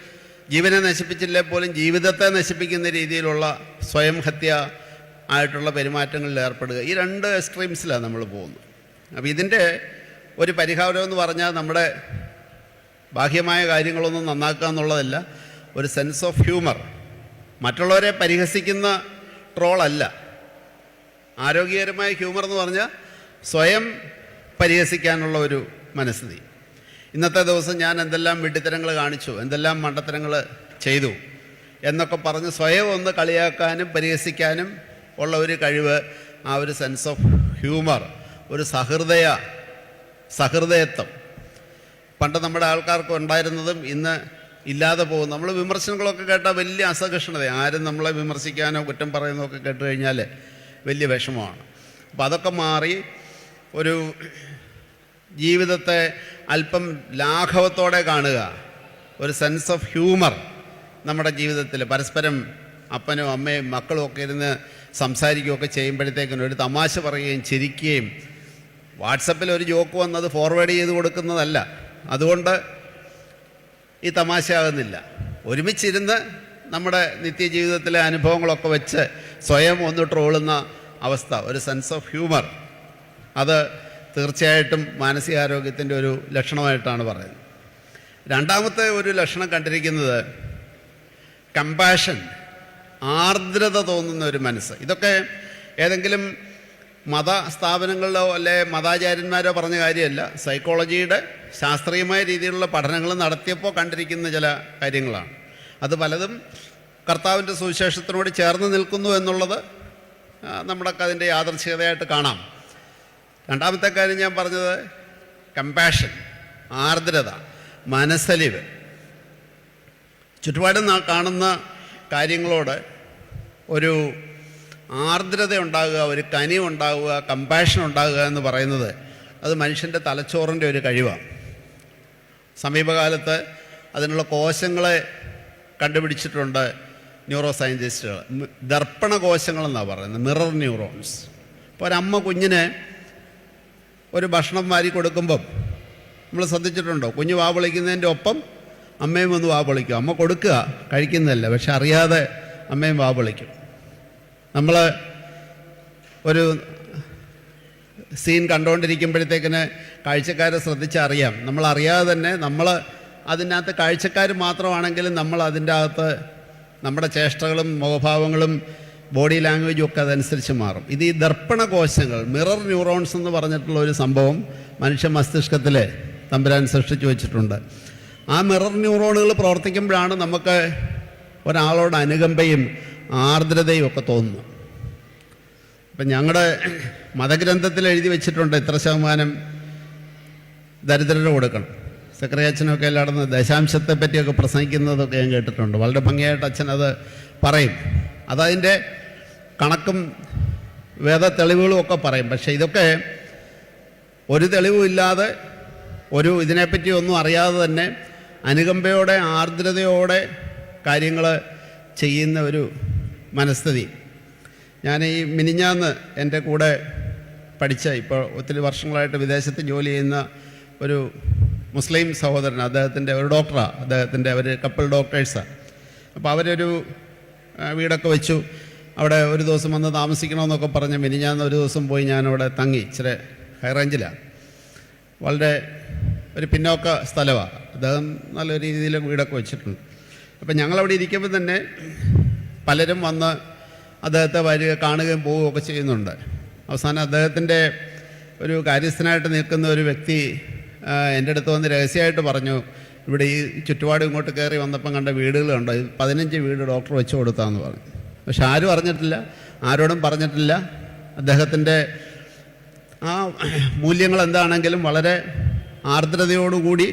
ജീവനെ നശിപ്പിച്ചില്ലേ പോലും ജീവിതത്തെ നശിപ്പിക്കുന്ന രീതിയിലുള്ള സ്വയം ഹത്യ ആയിട്ടുള്ള പെരുമാറ്റങ്ങളിൽ ഏർപ്പെടുക. ഈ രണ്ട് എക്സ്ട്രീംസിലാണ് നമ്മൾ പോകുന്നത്. അപ്പോൾ ഇതിൻ്റെ ഒരു പരിഹാരം എന്ന് പറഞ്ഞാൽ നമ്മുടെ ബാഹ്യമായ കാര്യങ്ങളൊന്നും നന്നാക്കുക എന്നുള്ളതല്ല, ഒരു സെൻസ് ഓഫ് ഹ്യൂമർ. മറ്റുള്ളവരെ പരിഹസിക്കുന്ന ട്രോളല്ല. ആരോഗ്യകരമായ ഹ്യൂമർ എന്ന് പറഞ്ഞാൽ സ്വയം പരിഹസിക്കാനുള്ള ഒരു മനസ്ഥിതി. ഇന്നത്തെ ദിവസം ഞാൻ എന്തെല്ലാം വിഡ്ഢിത്തരങ്ങൾ കാണിച്ചു, എന്തെല്ലാം മണ്ടത്തരങ്ങൾ ചെയ്തു എന്നൊക്കെ പറഞ്ഞ് സ്വയം ഒന്ന് കളിയാക്കാനും പരിഹസിക്കാനും ഉള്ള ഒരു കഴിവ്, ആ ഒരു സെൻസ് ഓഫ് ഹ്യൂമർ, ഒരു സഹൃദയത്വം പണ്ട് നമ്മുടെ ആൾക്കാർക്ക് ഉണ്ടായിരുന്നതും ഇന്ന് ഇല്ലാതെ പോകും. നമ്മൾ വിമർശനങ്ങളൊക്കെ കേട്ടാൽ വലിയ അസഹിഷ്ണുത, ആരും നമ്മളെ വിമർശിക്കാനോ കുറ്റം പറയുന്നതൊക്കെ കേട്ട് കഴിഞ്ഞാൽ വലിയ വിഷമമാണ്. അപ്പോൾ അതൊക്കെ മാറി ഒരു ജീവിതത്തെ അല്പം ലാഘവത്തോടെ കാണുക, ഒരു സെൻസ് ഓഫ് ഹ്യൂമർ നമ്മുടെ ജീവിതത്തിൽ പരസ്പരം അപ്പനും അമ്മയും മക്കളും ഒക്കെ ഇരുന്ന് സംസാരിക്കുകയൊക്കെ ചെയ്യുമ്പോഴത്തേക്കിനും ഒരു തമാശ പറയുകയും ചിരിക്കുകയും, വാട്സപ്പിൽ ഒരു ജോക്ക് വന്നത് ഫോർവേഡ് ചെയ്ത് കൊടുക്കുന്നതല്ല, അതുകൊണ്ട് ഈ തമാശയാകുന്നില്ല. ഒരുമിച്ചിരുന്ന് നമ്മുടെ നിത്യജീവിതത്തിലെ അനുഭവങ്ങളൊക്കെ വെച്ച് സ്വയം ഒന്ന് ട്രോളുന്ന അവസ്ഥ, ഒരു സെൻസ് ഓഫ് ഹ്യൂമർ, അത് തീർച്ചയായിട്ടും മാനസികാരോഗ്യത്തിൻ്റെ ഒരു ലക്ഷണമായിട്ടാണ് പറയുന്നത്. രണ്ടാമത്തെ ഒരു ലക്ഷണം കണ്ടിരിക്കുന്നത് കമ്പാഷൻ, ആർദ്രത തോന്നുന്ന ഒരു മനസ്സ്. ഇതൊക്കെ ഏതെങ്കിലും മത സ്ഥാപനങ്ങളിലോ അല്ലെ മതാചാര്യന്മാരോ പറഞ്ഞ കാര്യമല്ല, സൈക്കോളജിയുടെ ശാസ്ത്രീയമായ രീതിയിലുള്ള പഠനങ്ങൾ നടത്തിയപ്പോൾ കണ്ടിരിക്കുന്ന ചില കാര്യങ്ങളാണ്. അത് പലതും കർത്താവിൻ്റെ സുവിശേഷത്തിനോട് ചേർന്ന് നിൽക്കുന്നു എന്നുള്ളത് നമ്മുടെയൊക്കെ അതിൻ്റെ യാദൃച്ഛികതയായിട്ട് കാണാം. രണ്ടാമത്തെ കാര്യം ഞാൻ പറഞ്ഞത് കമ്പാഷൻ, ആർദ്രത, മനസ്സലിവ്. ചുറ്റുപാടും കാണുന്ന കാര്യങ്ങളോട് ഒരു ആർദ്രത ഉണ്ടാകുക, ഒരു കനി ഉണ്ടാകുക, കമ്പാഷൻ ഉണ്ടാകുക എന്ന് പറയുന്നത് അത് മനുഷ്യൻ്റെ തലച്ചോറിൻ്റെ ഒരു കഴിവാണ്. സമീപകാലത്ത് അതിനുള്ള കോശങ്ങളെ കണ്ടുപിടിച്ചിട്ടുണ്ട് ന്യൂറോ സയൻറ്റിസ്റ്റുകൾ. ദർപ്പണ കോശങ്ങളെന്നാണ് പറയുന്നത്, മിറർ ന്യൂറോൺസ്. ഇപ്പോൾ ഒരമ്മ കുഞ്ഞിന് ഒരു ഭക്ഷണം വാരി കൊടുക്കുമ്പം നമ്മൾ ശ്രദ്ധിച്ചിട്ടുണ്ടോ, കുഞ്ഞ് വാ വിളിക്കുന്നതിൻ്റെ ഒപ്പം അമ്മയും ഒന്ന് വാ വിളിക്കും. അമ്മ കൊടുക്കുക, കഴിക്കുന്നതല്ല, പക്ഷെ അറിയാതെ അമ്മയും വാ വിളിക്കും. നമ്മൾ ഒരു സീൻ കണ്ടുകൊണ്ടിരിക്കുമ്പോഴത്തേക്കിന് കാഴ്ചക്കാരെ ശ്രദ്ധിച്ചറിയാം, നമ്മളറിയാതെ തന്നെ നമ്മൾ അതിനകത്ത് കാഴ്ചക്കാർ മാത്രമാണെങ്കിലും നമ്മൾ അതിൻ്റെ അകത്ത് നമ്മുടെ ചേഷ്ടകളും മുഖഭാവങ്ങളും ബോഡി ലാംഗ്വേജും ഒക്കെ അതനുസരിച്ച് മാറും. ഇത് ഈ ദർപ്പണ കോശങ്ങൾ, മിറർ ന്യൂറോൺസ് എന്ന് പറഞ്ഞിട്ടുള്ള ഒരു സംഭവം മനുഷ്യ മസ്തിഷ്കത്തിൽ തമ്പുരാൻ സൃഷ്ടിച്ചു വെച്ചിട്ടുണ്ട്. ആ മിറർ ന്യൂറോണുകൾ പ്രവർത്തിക്കുമ്പോഴാണ് നമുക്ക് ഒരാളോട് അനുകമ്പയും ആർദ്രതയും ഒക്കെ തോന്നുന്നു. ഇപ്പം ഞങ്ങളുടെ മതഗ്രന്ഥത്തിൽ എഴുതി വെച്ചിട്ടുണ്ട് ഇത്ര ശതമാനം ദരിദ്രന് കൊടുക്കണം. സെക്രട്ടറിയച്ഛനൊക്കെ എല്ലായിടും ദശാംശത്തെ പറ്റിയൊക്കെ പ്രസംഗിക്കുന്നതൊക്കെ ഞാൻ കേട്ടിട്ടുണ്ട്. വളരെ ഭംഗിയായിട്ട് അച്ഛൻ അത് പറയും. അതതിൻ്റെ കണക്കും വേദ തെളിവുകളും ഒക്കെ പറയും. പക്ഷേ ഇതൊക്കെ ഒരു തെളിവുമില്ലാതെ, ഒരു ഇതിനെപ്പറ്റി ഒന്നും അറിയാതെ തന്നെ അനുകമ്പയോടെ ആർദ്രതയോടെ കാര്യങ്ങൾ ചെയ്യുന്ന ഒരു മനസ്ഥിതി. ഞാൻ ഈ മിനിഞ്ഞാന്ന് എൻ്റെ കൂടെ പഠിച്ച, ഇപ്പോൾ ഒത്തിരി വർഷങ്ങളായിട്ട് വിദേശത്ത് ജോലി ചെയ്യുന്ന ഒരു മുസ്ലിം സഹോദരൻ, അദ്ദേഹത്തിൻ്റെ ഒരു ഡോക്ടറാണ്, അദ്ദേഹത്തിൻ്റെ ഒരു കപ്പിൾ ഡോക്ടേഴ്സാണ്. അപ്പോൾ അവരൊരു വീടൊക്കെ വെച്ചു. അവിടെ ഒരു ദിവസം വന്ന് താമസിക്കണമെന്നൊക്കെ പറഞ്ഞ് മിനിഞ്ഞാന്ന് ഒരു ദിവസം പോയി ഞാനവിടെ തങ്ങി. ഇച്ചിരി ഹൈ റേഞ്ചിലാണ്, വളരെ ഒരു പിന്നോക്ക സ്ഥലമാണ്. അദ്ദേഹം നല്ല രീതിയിൽ വീടൊക്കെ വെച്ചിട്ടുണ്ട്. അപ്പം ഞങ്ങളവിടെ ഇരിക്കുമ്പോൾ തന്നെ പലരും വന്ന് അദ്ദേഹത്തെ വരിക, കാണുകയും പോവുകയൊക്കെ ചെയ്യുന്നുണ്ട്. അവസാനം അദ്ദേഹത്തിൻ്റെ ഒരു കാര്യസ്ഥനായിട്ട് നിൽക്കുന്ന ഒരു വ്യക്തി എൻ്റെ അടുത്ത് വന്ന് രഹസ്യമായിട്ട് പറഞ്ഞു, ഇവിടെ ഈ ചുറ്റുപാട് ഇങ്ങോട്ട് കയറി വന്നപ്പം കണ്ട വീടുകൾ കണ്ടോ, 15 വീട് ഡോക്ടർ വെച്ച് കൊടുത്താന്ന് പറഞ്ഞു. പക്ഷെ ആരും അറിഞ്ഞിട്ടില്ല, ആരോടും പറഞ്ഞിട്ടില്ല. അദ്ദേഹത്തിൻ്റെ ആ മൂല്യങ്ങൾ എന്താണെങ്കിലും വളരെ ആർദ്രതയോടുകൂടി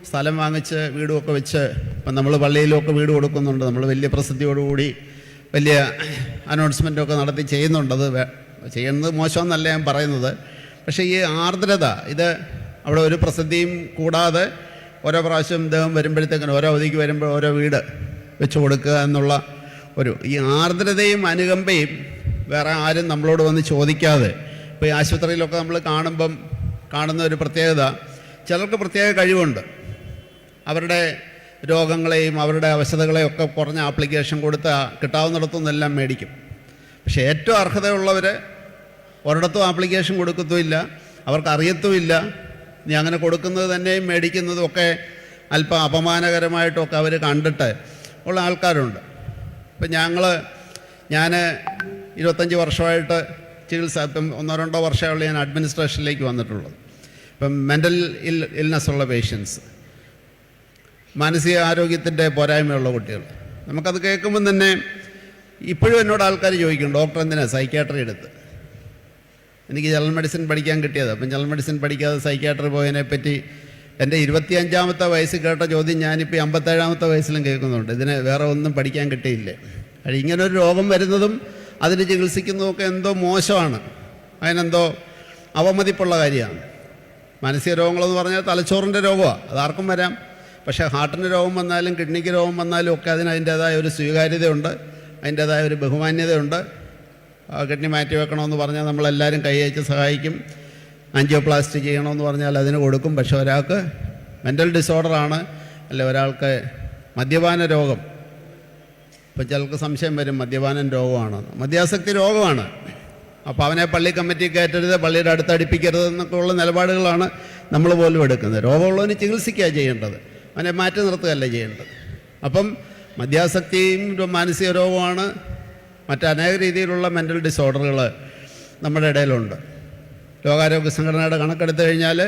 സ്ഥലം വാങ്ങിച്ച് വീടുമൊക്കെ വെച്ച്, ഇപ്പം നമ്മൾ പള്ളിയിലൊക്കെ വീട് കൊടുക്കുന്നുണ്ട്, നമ്മൾ വലിയ പ്രസിദ്ധിയോടുകൂടി വലിയ അനൗൺസ്മെൻറ്റൊക്കെ നടത്തി ചെയ്യുന്നുണ്ട്. അത് ചെയ്യുന്നത് മോശമെന്നല്ല ഞാൻ പറയുന്നത്. പക്ഷേ ഈ ആർദ്രത, ഇത് അവിടെ ഒരു പ്രസിദ്ധിയും കൂടാതെ ഓരോ പ്രാവശ്യം ഇദ്ദേഹം വരുമ്പോഴത്തേക്കിനും ഓരോ അവധിക്ക് വരുമ്പോൾ ഓരോ വീട് വെച്ച് കൊടുക്കുക എന്നുള്ള ഈ ആർദ്രതയും അനുകമ്പയും വേറെ ആരും നമ്മളോട് വന്ന് ചോദിക്കാതെ, ഇപ്പോൾ ഈ ആശുപത്രിയിലൊക്കെ നമ്മൾ കാണുന്ന ഒരു പ്രത്യേകത, ചിലർക്ക് പ്രത്യേക കഴിവുണ്ട്. അവരുടെ രോഗങ്ങളെയും അവരുടെ അവശതകളെയും ഒക്കെ കുറഞ്ഞ ആപ്ലിക്കേഷൻ കൊടുത്ത് കിട്ടാവുന്നിടത്തുനിന്നെല്ലാം മേടിക്കും. പക്ഷേ ഏറ്റവും അർഹതയുള്ളവർ ഒരിടത്തും ആപ്ലിക്കേഷൻ കൊടുക്കത്തുമില്ല, അവർക്കറിയത്തുമില്ല. നീ അങ്ങനെ കൊടുക്കുന്നത് തന്നെയും മേടിക്കുന്നതും ഒക്കെ അല്പം അപമാനകരമായിട്ടൊക്കെ അവർ കണ്ടിട്ട് ഉള്ള ആൾക്കാരുണ്ട്. ഇപ്പം ഞാൻ 25 വർഷമായിട്ട് ചികിത്സ, ഇപ്പം 1-2 വർഷമുള്ള ഞാൻ അഡ്മിനിസ്ട്രേഷനിലേക്ക് വന്നിട്ടുള്ളത്. ഇപ്പം മെൻ്റൽ ഇൽനെസ് ഉള്ള പേഷ്യൻസ്, മാനസിക ആരോഗ്യത്തിൻ്റെ പോരായ്മയുള്ള കുട്ടികൾ, നമുക്കത് കേൾക്കുമ്പം തന്നെ ഇപ്പോഴും എന്നോട് ആൾക്കാർ ചോദിക്കും, ഡോക്ടർ എന്തിനാണ് സൈക്യാട്രി എടുത്ത്? എനിക്ക് ജനറൽ മെഡിസിൻ പഠിക്കാൻ കിട്ടിയത്. അപ്പം ജനറൽ മെഡിസിൻ പഠിക്കാതെ സൈക്യാട്രി പോയതിനെപ്പറ്റി എൻ്റെ 25-ാമത്തെ വയസ്സിൽ കേട്ട ചോദ്യം ഞാനിപ്പോൾ 57-ാമത്തെ വയസ്സിലും കേൾക്കുന്നുണ്ട്. ഇതിന് വേറെ ഒന്നും പഠിക്കാൻ കിട്ടിയില്ലേ? ഇങ്ങനൊരു രോഗം വരുന്നതും അതിന് ചികിത്സിക്കുന്നതൊക്കെ എന്തോ മോശമാണ്, അതിനെന്തോ അവമതിപ്പുള്ള കാര്യമാണ്. മാനസിക രോഗങ്ങളെന്ന് പറഞ്ഞാൽ തലച്ചോറിൻ്റെ രോഗമാണ്, അതാർക്കും വരാം. പക്ഷേ ഹാർട്ടിന് രോഗം വന്നാലും കിഡ്നിക്ക് രോഗം വന്നാലും ഒക്കെ അതിൻ്റേതായ ഒരു സ്വീകാര്യതയുണ്ട്, അതിൻ്റേതായ ഒരു ബഹുമാന്യതയുണ്ട്. കിഡ്നി മാറ്റി വെക്കണമെന്ന് പറഞ്ഞാൽ നമ്മളെല്ലാവരും കൈ അയച്ച് സഹായിക്കും. ആൻജിയോപ്ലാസ്റ്റി ചെയ്യണമെന്ന് പറഞ്ഞാൽ അതിന് കൊടുക്കും. പക്ഷേ ഒരാൾക്ക് മെൻ്റൽ ഡിസോർഡറാണ്, അല്ലെ ഒരാൾക്ക് മദ്യപാന രോഗം, ഇപ്പം ചിലർക്ക് സംശയം വരും മദ്യപാനം രോഗമാണെന്ന്. മദ്യാസക്തി രോഗമാണ്. അപ്പോൾ അവനെ പള്ളി കമ്മിറ്റി കയറ്റരുത്, പള്ളിയുടെ അടുത്ത് അടുപ്പിക്കരുത് എന്നൊക്കെ ഉള്ള നിലപാടുകളാണ് നമ്മൾ പോലും എടുക്കുന്നത്. രോഗമുള്ളവന് ചികിത്സിക്കുക ചെയ്യേണ്ടത്, അവനെ മാറ്റി നിർത്തുകയല്ല ചെയ്യേണ്ടത്. അപ്പം മദ്യാസക്തിയും മാനസിക രോഗമാണ്. മറ്റനേക രീതിയിലുള്ള മെൻ്റൽ ഡിസോർഡറുകൾ നമ്മുടെ ഇടയിലുണ്ട്. ലോകാരോഗ്യ സംഘടനയുടെ കണക്കെടുത്തു കഴിഞ്ഞാൽ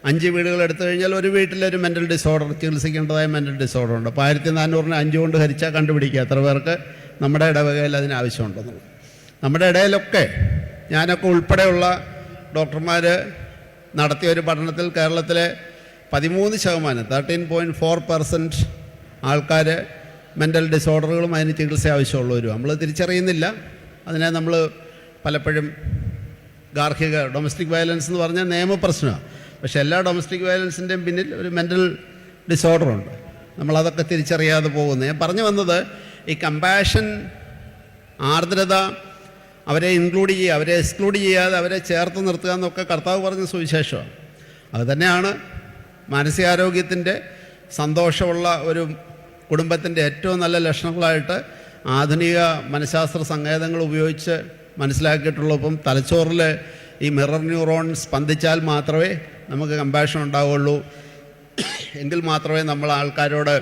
5 വീടുകൾ എടുത്തു കഴിഞ്ഞാൽ ഒരു വീട്ടിലൊരു മെൻ്റൽ ഡിസോർഡർ, ചികിത്സിക്കേണ്ടതായ മെൻ്റൽ ഡിസോർഡർ ഉണ്ട്. അപ്പോൾ 1400-നെ 5 കൊണ്ട് ഹരിച്ചാൽ കണ്ടുപിടിക്കുക എത്ര പേർക്ക് നമ്മുടെ ഇടവകയിൽ അതിന് ആവശ്യമുണ്ടെന്നുള്ളത്. നമ്മുടെ ഇടയിലൊക്കെ ഞാനൊക്കെ ഉൾപ്പെടെയുള്ള ഡോക്ടർമാർ നടത്തിയ ഒരു പഠനത്തിൽ കേരളത്തിലെ 13%, 13.4% ആൾക്കാർ മെൻ്റൽ ഡിസോർഡറുകളും അതിന് ചികിത്സ ആവശ്യമുള്ളവരും. നമ്മൾ തിരിച്ചറിയുന്നില്ല. അതിനെ നമ്മൾ പലപ്പോഴും ഗാർഹിക ഡൊമസ്റ്റിക് വയലൻസ് എന്ന് പറഞ്ഞാൽ നിയമപ്രശ്നമാണ്. പക്ഷേ എല്ലാ ഡൊമസ്റ്റിക് വയലൻസിൻ്റെയും പിന്നിൽ ഒരു മെൻ്റൽ ഡിസോർഡറുണ്ട്. നമ്മളതൊക്കെ തിരിച്ചറിയാതെ പോകുന്നു. ഞാൻ പറഞ്ഞു വന്നത് ഈ കമ്പാഷൻ, ആർദ്രത, അവരെ ഇൻക്ലൂഡ് ചെയ്യുക, അവരെ എക്സ്ക്ലൂഡ് ചെയ്യാതെ അവരെ ചേർത്ത് നിർത്തുക എന്നൊക്കെ കർത്താവ് പറഞ്ഞ സുവിശേഷമാണ്. അതുതന്നെയാണ് മാനസികാരോഗ്യത്തിൻ്റെ സന്തോഷമുള്ള ഒരു കുടുംബത്തിൻ്റെ ഏറ്റവും നല്ല ലക്ഷണങ്ങളായിട്ട് ആധുനിക മനഃശാസ്ത്ര സങ്കേതങ്ങൾ ഉപയോഗിച്ച് മനസ്സിലാക്കിയിട്ടുള്ളൂ. ഇപ്പം തലച്ചോറിൽ ഈ മിറർ ന്യൂറോൺ സ്പന്ദിച്ചാൽ മാത്രമേ നമുക്ക് കമ്പാഷൻ ഉണ്ടാവുള്ളൂ. എങ്കിൽ മാത്രമേ നമ്മൾ ആൾക്കാരോട്,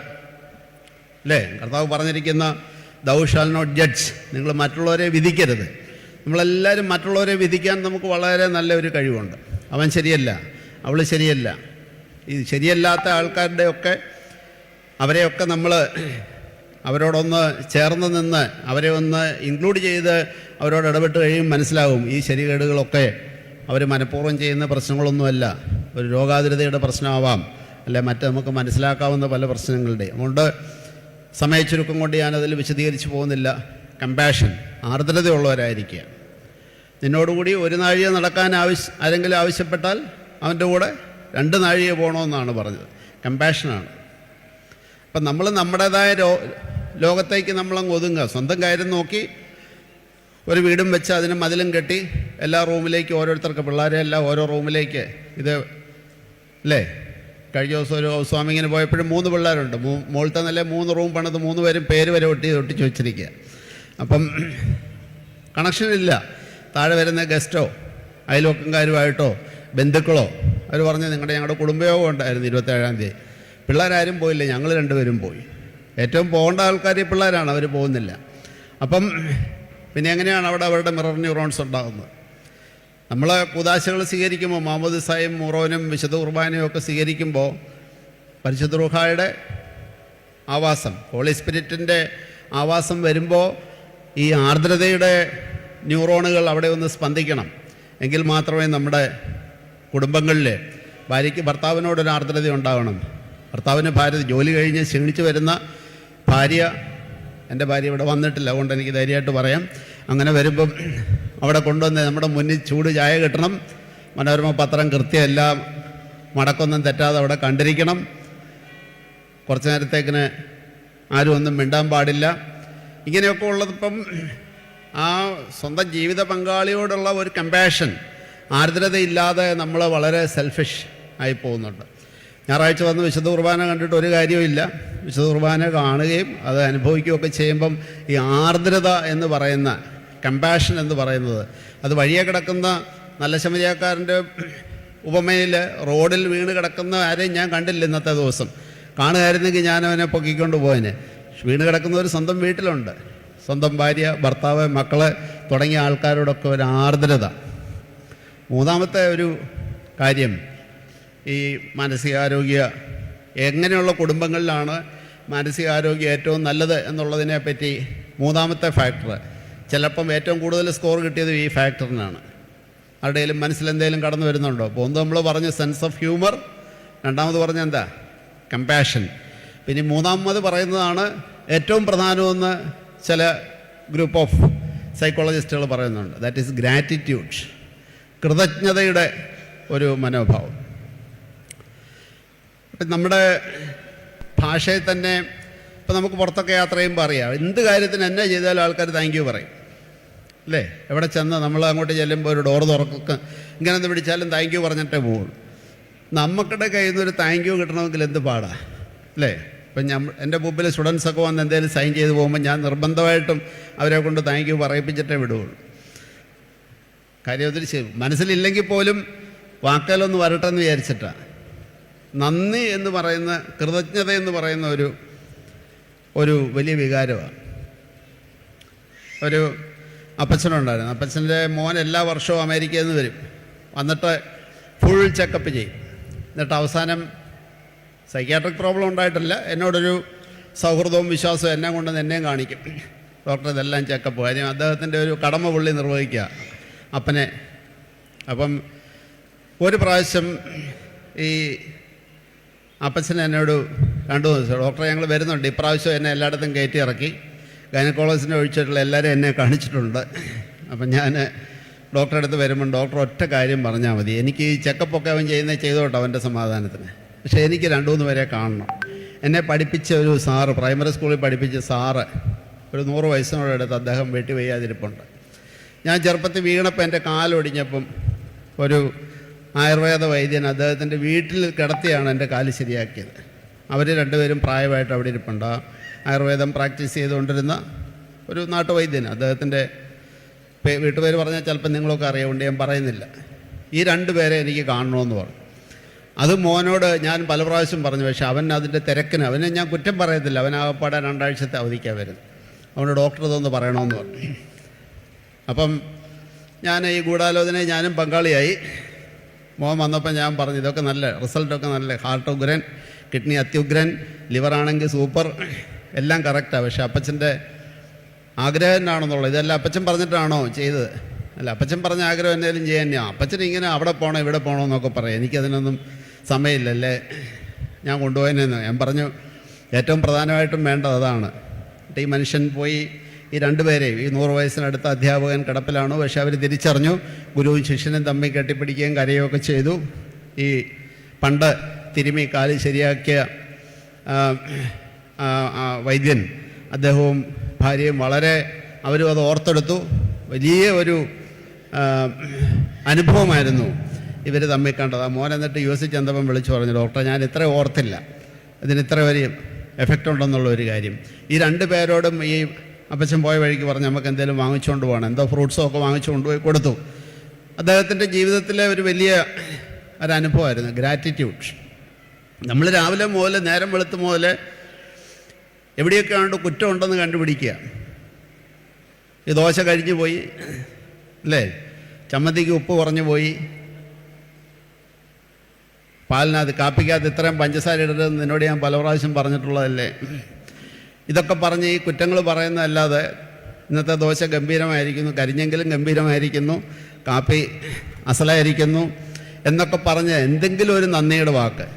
അല്ലേ, കർത്താവ് പറഞ്ഞിരിക്കുന്ന ദൗ ഷാൽ നോട്ട് ജഡ്ജ്, നിങ്ങൾ മറ്റുള്ളവരെ വിധിക്കരുത്. നമ്മളെല്ലാവരും മറ്റുള്ളവരെ വിധിക്കാൻ നമുക്ക് വളരെ നല്ല ഒരു കഴിവുണ്ട്. അവൻ ശരിയല്ല, അവൾ ശരിയല്ല. ഈ ശരിയല്ലാത്ത ആൾക്കാരുടെയൊക്കെ അവരെയൊക്കെ നമ്മൾ അവരോടൊന്ന് ചേർന്ന് നിന്ന് അവരെ ഒന്ന് ഇൻക്ലൂഡ് ചെയ്ത് അവരോട് ഇടപെട്ട് കഴിയുമ്പോൾ മനസ്സിലാവും ഈ ശരികേടുകളൊക്കെ അവർ മനഃപൂർവ്വം ചെയ്യുന്ന പ്രശ്നങ്ങളൊന്നുമല്ല, ഒരു രോഗാതുരതയുടെ പ്രശ്നമാവാം, അല്ലെ മറ്റ് നമുക്ക് മനസ്സിലാക്കാവുന്ന പല പ്രശ്നങ്ങളുടെയും. അതുകൊണ്ട് സമയച്ചുരുക്കം കൊണ്ട് ഞാനതിൽ വിശദീകരിച്ച് പോകുന്നില്ല. കമ്പാഷൻ, ആർദ്രതയുള്ളവരായിരിക്കുക. നിന്നോടുകൂടി 1 നാഴിക നടക്കാൻ ആരെങ്കിലും ആവശ്യപ്പെട്ടാൽ അവൻ്റെ കൂടെ 2 നാഴിക പോകണമെന്നാണ് പറഞ്ഞത്. കമ്പാഷനാണ്. അപ്പം നമ്മൾ നമ്മുടേതായ ലോകത്തേക്ക് നമ്മളങ്ങ് ഒതുങ്ങുക. സ്വന്തം കാര്യം നോക്കി ഒരു വീടും വെച്ച് അതിന് മതിലും കെട്ടി എല്ലാ റൂമിലേക്ക് ഓരോരുത്തർക്ക്, പിള്ളേരെ എല്ലാം ഓരോ റൂമിലേക്ക്, ഇത് അല്ലേ, കഴിഞ്ഞ ദിവസം ഒരു ഹൗസ് വാമിങ്ങിന് പോയപ്പോഴും 3 പിള്ളേരുണ്ട്. മുകളിലത്തെ നില 3 റൂം പണിത് 3 പേരും പേര് വരെ ഒട്ടിച്ച് വെച്ചിരിക്കുക. അപ്പം കണക്ഷനില്ല. താഴെ വരുന്ന ഗസ്റ്റോ അയൽവക്കംകാരുമായിട്ടോ ബന്ധുക്കളോ അവർ പറഞ്ഞ് ഞങ്ങളുടെ കുടുംബയോഗം ഉണ്ടായിരുന്നു 27-ാം തീയതി, പിള്ളേരാരും പോയില്ല, ഞങ്ങൾ 2 പേരും പോയി. ഏറ്റവും പോകേണ്ട ആൾക്കാർ ഈ പിള്ളേരാണ്, അവർ പോകുന്നില്ല. അപ്പം പിന്നെ എങ്ങനെയാണ് അവിടെ അവരുടെ മിറർ ന്യൂറോൺസ് ഉണ്ടാകുന്നത്? നമ്മൾ കൂദാശകൾ സ്വീകരിക്കുമ്പോൾ, മാമോദിസായും മുറോനും വിശുദ്ധ കുർബാനയും ഒക്കെ സ്വീകരിക്കുമ്പോൾ പരിശുദ്ധ റൂഹായുടെ ആവാസം, ഹോളി സ്പിരിറ്റിൻ്റെ ആവാസം വരുമ്പോൾ ഈ ആർദ്രതയുടെ ന്യൂറോണുകൾ അവിടെ ഒന്ന് സ്പന്ദിക്കണം. എങ്കിൽ മാത്രമേ നമ്മുടെ കുടുംബങ്ങളിൽ ഭാര്യയ്ക്ക് ഭർത്താവിനോടൊരു ആർദ്രത ഉണ്ടാകണം. ഭർത്താവിന് ഭാര്യ ജോലി കഴിഞ്ഞ് ക്ഷീണിച്ച് വരുന്ന ഭാര്യ, എൻ്റെ ഭാര്യ ഇവിടെ വന്നിട്ടില്ല, അതുകൊണ്ട് എനിക്ക് ധൈര്യമായിട്ട് പറയാം, അങ്ങനെ വരുമ്പം അവിടെ കൊണ്ടുവന്ന് നമ്മുടെ മുന്നിൽ ചൂട് ചായ കിട്ടണം, മനോരമ പത്രം കൃത്യം എല്ലാം മടക്കൊന്നും തെറ്റാതെ അവിടെ കണ്ടിരിക്കണം. കുറച്ച് നേരത്തേക്കിന് ആരും ഒന്നും മിണ്ടാൻ പാടില്ല. ഇങ്ങനെയൊക്കെ ഉള്ളതിപ്പം ആ സ്വന്തം ജീവിത പങ്കാളിയോടുള്ള ഒരു കമ്പാഷൻ, ആർദ്രതയില്ലാതെ നമ്മൾ വളരെ സെൽഫിഷ് ആയി പോകുന്നുണ്ട്. ഞായറാഴ്ച വന്ന് വിശുദ്ധ കുർബാന കണ്ടിട്ട് ഒരു കാര്യവുമില്ല. വിശുദ്ധ കുർബാന കാണുകയും അത് അനുഭവിക്കുകയൊക്കെ ചെയ്യുമ്പം ഈ ആർദ്രത എന്ന് പറയുന്ന, കമ്പാഷൻ എന്ന് പറയുന്നത്, അത് വഴിയെ കിടക്കുന്ന നല്ല ശമരിയാക്കാരൻ്റെ ഉപമയിൽ റോഡിൽ വീണ് കിടക്കുന്ന ആരെയും ഞാൻ കണ്ടില്ല ഇന്നത്തെ ദിവസം. കാണുകയായിരുന്നെങ്കിൽ ഞാൻ അവനെ പൊക്കിക്കൊണ്ട് പോയനെ. വീണ് കിടക്കുന്നവർ സ്വന്തം വീട്ടിലുണ്ട്. സ്വന്തം ഭാര്യ, ഭർത്താവ്, മക്കള് തുടങ്ങിയ ആൾക്കാരോടൊക്കെ ഒരു ആർദ്രത. മൂന്നാമത്തെ ഒരു കാര്യം, ഈ മാനസികാരോഗ്യ എങ്ങനെയുള്ള കുടുംബങ്ങളിലാണ് മാനസികാരോഗ്യം ഏറ്റവും നല്ലത് എന്നുള്ളതിനെ പറ്റി മൂന്നാമത്തെ ഫാക്ടർ, ചിലപ്പം ഏറ്റവും കൂടുതൽ സ്കോർ കിട്ടിയത് ഈ ഫാക്ടറിനാണ്. ആരുടെയും മനസ്സിലെന്തെങ്കിലും കടന്നു വരുന്നുണ്ടോ? അപ്പോൾ ഒന്ന് നമ്മൾ പറഞ്ഞ സെൻസ് ഓഫ് ഹ്യൂമർ, രണ്ടാമത് പറഞ്ഞ എന്താ, കമ്പാഷൻ. പിന്നെ മൂന്നാമത് പറയുന്നതാണ് ഏറ്റവും പ്രധാനമെന്ന് ചില ഗ്രൂപ്പ് ഓഫ് സൈക്കോളജിസ്റ്റുകൾ പറയുന്നുണ്ട്. ദാറ്റ് ഈസ് ഗ്രാറ്റിറ്റ്യൂഡ്, കൃതജ്ഞതയുടെ ഒരു മനോഭാവം. ഇപ്പം നമ്മുടെ ഭാഷയിൽ തന്നെ ഇപ്പം നമുക്ക് പുറത്തൊക്കെ യാത്ര ചെയ്യുമ്പോൾ അറിയാം, എന്ത് കാര്യത്തിന് എന്നെ ചെയ്താലും ആൾക്കാർ താങ്ക് യു പറയും, അല്ലേ? എവിടെ ചെന്ന് നമ്മൾ അങ്ങോട്ട് ചെല്ലുമ്പോൾ ഒരു ഡോർ തുറക്കുക, ഇങ്ങനെ ഒന്ന് പിടിച്ചാലും താങ്ക് യു പറഞ്ഞിട്ടേ പോകുള്ളൂ. നമുക്കിടെ കയ്യിൽ നിന്നൊരു താങ്ക് യു കിട്ടണമെങ്കിൽ എന്ത് പാടാ, അല്ലേ? ഇപ്പം എൻ്റെ മുമ്പിൽ സ്റ്റുഡൻസൊക്കെ വന്ന് എന്തെങ്കിലും സൈൻ ചെയ്ത് പോകുമ്പോൾ ഞാൻ നിർബന്ധമായിട്ടും അവരെ കൊണ്ട് താങ്ക് യു പറയിപ്പിച്ചിട്ടേ വിടുകയുള്ളൂ. കാര്യം ഒത്തിരി മനസ്സിലില്ലെങ്കിൽ പോലും വാക്കാലൊന്ന് വരട്ടെ എന്ന് വിചാരിച്ചിട്ടാണ്. നന്ദി എന്ന് പറയുന്ന, കൃതജ്ഞത എന്ന് പറയുന്ന ഒരു വലിയ വികാരമാണ്. ഒരു അപ്പച്ചനുണ്ടായിരുന്നു. അപ്പച്ചൻ്റെ മോൻ എല്ലാ വർഷവും അമേരിക്കയിൽ നിന്ന് വരും. വന്നിട്ട് ഫുൾ ചെക്കപ്പ് ചെയ്യും. എന്നിട്ട് അവസാനം സൈക്യാട്രിക് പ്രോബ്ലം ഉണ്ടായിട്ടില്ല, എന്നോടൊരു സൗഹൃദവും വിശ്വാസവും എന്നെ കൊണ്ടുവന്ന് എന്നെയും കാണിക്കും. ഡോക്ടർ ഇതെല്ലാം ചെക്കപ്പ്, കാര്യം അദ്ദേഹത്തിൻ്റെ ഒരു കടമ പുള്ളി നിർവഹിക്കുക അപ്പനെ. അപ്പം ഒരു പ്രാവശ്യം ഈ അപ്പച്ചൻ എന്നോട് 2 ദിവസം, ഡോക്ടറെ ഞങ്ങൾ വരുന്നുണ്ട്, ഇപ്രാവശ്യം എന്നെ എല്ലായിടത്തും കയറ്റി ഇറക്കി, ഗൈനക്കോളജിനെ ഒഴിച്ചിട്ടുള്ള എല്ലാവരും എന്നെ കാണിച്ചിട്ടുണ്ട്. അപ്പം ഞാൻ ഡോക്ടറെ അടുത്ത് വരുമ്പം ഡോക്ടർ ഒറ്റ കാര്യം പറഞ്ഞാൽ മതി, എനിക്ക് ഈ ചെക്കപ്പൊക്കെ അവൻ ചെയ്യുന്നത് ചെയ്തോട്ടെ അവൻ്റെ സമാധാനത്തിന്, പക്ഷേ എനിക്ക് 2-3 പേരെ കാണണം. എന്നെ പഠിപ്പിച്ച ഒരു സാറ്, പ്രൈമറി സ്കൂളിൽ പഠിപ്പിച്ച സാറ്, ഒരു 100 വയസ്സിനോടടുത്ത് അദ്ദേഹം വീട്ടിൽ വയ്യാതിരിപ്പുണ്ട്. ഞാൻ ചെറുപ്പത്തിൽ വീണപ്പോൾ എൻ്റെ കാലൊടിഞ്ഞപ്പം ഒരു ആയുർവേദ വൈദ്യൻ അദ്ദേഹത്തിൻ്റെ വീട്ടിൽ കിടത്തിയാണ് എൻ്റെ കാല് ശരിയാക്കിയത്. അവർ 2 പേരും പ്രായമായിട്ട് അവിടെ ഇരിപ്പുണ്ട്. ആയുർവേദം പ്രാക്ടീസ് ചെയ്തുകൊണ്ടിരുന്ന ഒരു നാട്ടുവൈദ്യൻ. അദ്ദേഹത്തിൻ്റെ വീട്ടുപേര് പറഞ്ഞാൽ ചിലപ്പോൾ നിങ്ങളൊക്കെ അറിയാവുണ്ട്, ഞാൻ പറയുന്നില്ല. ഈ 2 പേരെ എനിക്ക് കാണണമെന്ന് പറഞ്ഞു. അത് മോനോട് ഞാൻ പല പ്രാവശ്യം പറഞ്ഞു, പക്ഷേ അവൻ അതിൻ്റെ തിരക്കിന്, അവനെ ഞാൻ കുറ്റം പറയത്തില്ല, അവനാകപ്പാടെ 2 ആഴ്ചത്തെ അവധിക്കാണ് വരുന്നത്. അവന് ഡോക്ടർ ഇതൊന്ന് പറയണമെന്ന് പറഞ്ഞു. അപ്പം ഞാൻ ഈ ഗൂഢാലോചനയെ ഞാനും പങ്കാളിയായി. മോൻ വന്നപ്പോൾ ഞാൻ പറഞ്ഞു, ഇതൊക്കെ നല്ല റിസൾട്ടൊക്കെ നല്ല, ഹാർട്ട് ഉഗ്രൻ, കിഡ്നി അത്യുഗ്രൻ, ലിവറാണെങ്കിൽ സൂപ്പർ, എല്ലാം കറക്റ്റാണ്. പക്ഷേ അപ്പച്ചൻ്റെ ആഗ്രഹം എന്നാണെന്നുള്ളത്, ഇതെല്ലാം അപ്പച്ചൻ പറഞ്ഞിട്ടാണോ ചെയ്തത്? അല്ല, അപ്പച്ചൻ പറഞ്ഞ ആഗ്രഹം എന്തെങ്കിലും ചെയ്യാൻ തന്നെയാണ്. അപ്പച്ചൻ ഇങ്ങനെ അവിടെ പോകണം ഇവിടെ പോകണം എന്നൊക്കെ പറയും. എനിക്കതിനൊന്നും സമയമില്ലല്ലേ, ഞാൻ കൊണ്ടുപോയെന്ന്. ഞാൻ പറഞ്ഞു, ഏറ്റവും പ്രധാനമായിട്ടും വേണ്ടത് അതാണ്. ഈ മനുഷ്യൻ പോയി ഈ 2 പേരെയും, ഈ 100 വയസ്സിനടുത്ത അധ്യാപകൻ കിടപ്പിലാണ്, പക്ഷെ അവർ തിരിച്ചറിഞ്ഞു. ഗുരുവും ശിഷ്യനും തമ്മിൽ കെട്ടിപ്പിടിക്കുകയും കരയുകയൊക്കെ ചെയ്തു. ഈ പണ്ട് തിരുമി കാല് ശരിയാക്കിയ വൈദ്യൻ, അദ്ദേഹവും ഭാര്യയും വളരെ, അവരും അത് ഓർത്തെടുത്തു. വലിയ ഒരു അനുഭവമായിരുന്നു ഇവർ തമ്മിൽ കണ്ടത്. ആ മോൻ എന്നിട്ട് US ചെന്നപ്പം വിളിച്ചു പറഞ്ഞു, ഡോക്ടറെ ഞാൻ ഇത്ര ഓർത്തില്ല, ഇതിന് ഇത്ര വലിയ എഫക്റ്റ് ഉണ്ടെന്നുള്ള ഒരു കാര്യം. ഈ 2 പേരോടും ഈ അപ്പച്ചൻ പോയ വഴിക്ക് പറഞ്ഞ് നമുക്ക് എന്തെങ്കിലും വാങ്ങിച്ചുകൊണ്ട് പോകണം, എന്തോ ഫ്രൂട്ട്സോ ഒക്കെ വാങ്ങിച്ചു കൊണ്ടുപോയി കൊടുത്തു. അദ്ദേഹത്തിൻ്റെ ജീവിതത്തിലെ ഒരു വലിയ ഒരനുഭവമായിരുന്നു ഗ്രാറ്റിറ്റ്യൂഡ്. നമ്മൾ രാവിലെ മുതൽ നേരം വെളുത്ത് മുതൽ എവിടെയൊക്കെ ആണ്ട് കുറ്റമുണ്ടെന്ന് കണ്ടുപിടിക്കുക. ഈ ദോശ കഴിഞ്ഞു പോയി, അല്ലേ? ചമ്മന്തിക്ക് ഉപ്പ് കുറഞ്ഞു പോയി, പാലിനകത്ത് കാപ്പിക്കകത്ത് ഇത്രയും പഞ്ചസാര ഇടരുതെന്ന് നിന്നോട് ഞാൻ പല പ്രാവശ്യം പറഞ്ഞിട്ടുള്ളതല്ലേ? ഇതൊക്കെ പറഞ്ഞ് ഈ കുറ്റങ്ങൾ പറയുന്നതല്ലാതെ ഇന്നത്തെ ദോശ ഗംഭീരമായിരിക്കുന്നു, കരിഞ്ഞെങ്കിലും ഗംഭീരമായിരിക്കുന്നു, കാപ്പി അസലായിരിക്കുന്നു എന്നൊക്കെ പറഞ്ഞ് എന്തെങ്കിലും ഒരു നന്ദിയുടെ വാക്ക്.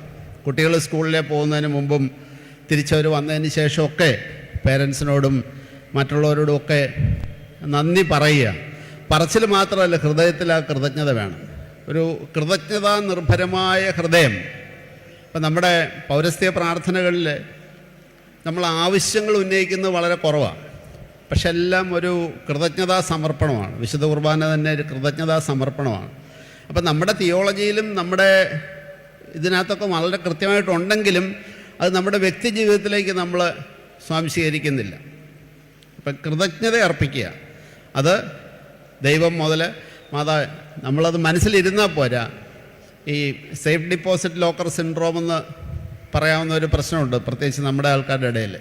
കുട്ടികൾ സ്കൂളിലെ പോകുന്നതിന് മുമ്പും തിരിച്ചവർ വന്നതിന് ശേഷമൊക്കെ പേരൻസിനോടും മറ്റുള്ളവരോടും ഒക്കെ നന്ദി പറയുക. പറച്ചിൽ മാത്രമല്ല, ഹൃദയത്തിൽ ആ കൃതജ്ഞത വേണം. ഒരു കൃതജ്ഞതാ നിർഭരമായ ഹൃദയം. ഇപ്പം നമ്മുടെ പൗരസ്ത്യ പ്രാർത്ഥനകളിൽ നമ്മൾ ആവശ്യങ്ങൾ ഉന്നയിക്കുന്നത് വളരെ കുറവാണ്. പക്ഷെ എല്ലാം ഒരു കൃതജ്ഞതാ സമർപ്പണമാണ്. വിശുദ്ധ കുർബാന തന്നെ ഒരു കൃതജ്ഞതാ സമർപ്പണമാണ്. അപ്പം നമ്മുടെ തിയോളജിയിലും നമ്മുടെ ഇതിനകത്തൊക്കെ വളരെ കൃത്യമായിട്ടുണ്ടെങ്കിലും അത് നമ്മുടെ വ്യക്തി ജീവിതത്തിലേക്ക് നമ്മൾ സ്വാംശീകരിക്കുന്നില്ല. അപ്പം കൃതജ്ഞത അർപ്പിക്കുക, അത് ദൈവം മുതൽ നമ്മളത് മനസ്സിലിരുന്നാൽ പോരാ. ഈ സേഫ് ഡിപ്പോസിറ്റ് ലോക്കർ സിൻഡ്രോം എന്ന് പറയാവുന്ന ഒരു പ്രശ്നമുണ്ട്, പ്രത്യേകിച്ച് നമ്മുടെ ആൾക്കാരുടെ ഇടയിൽ.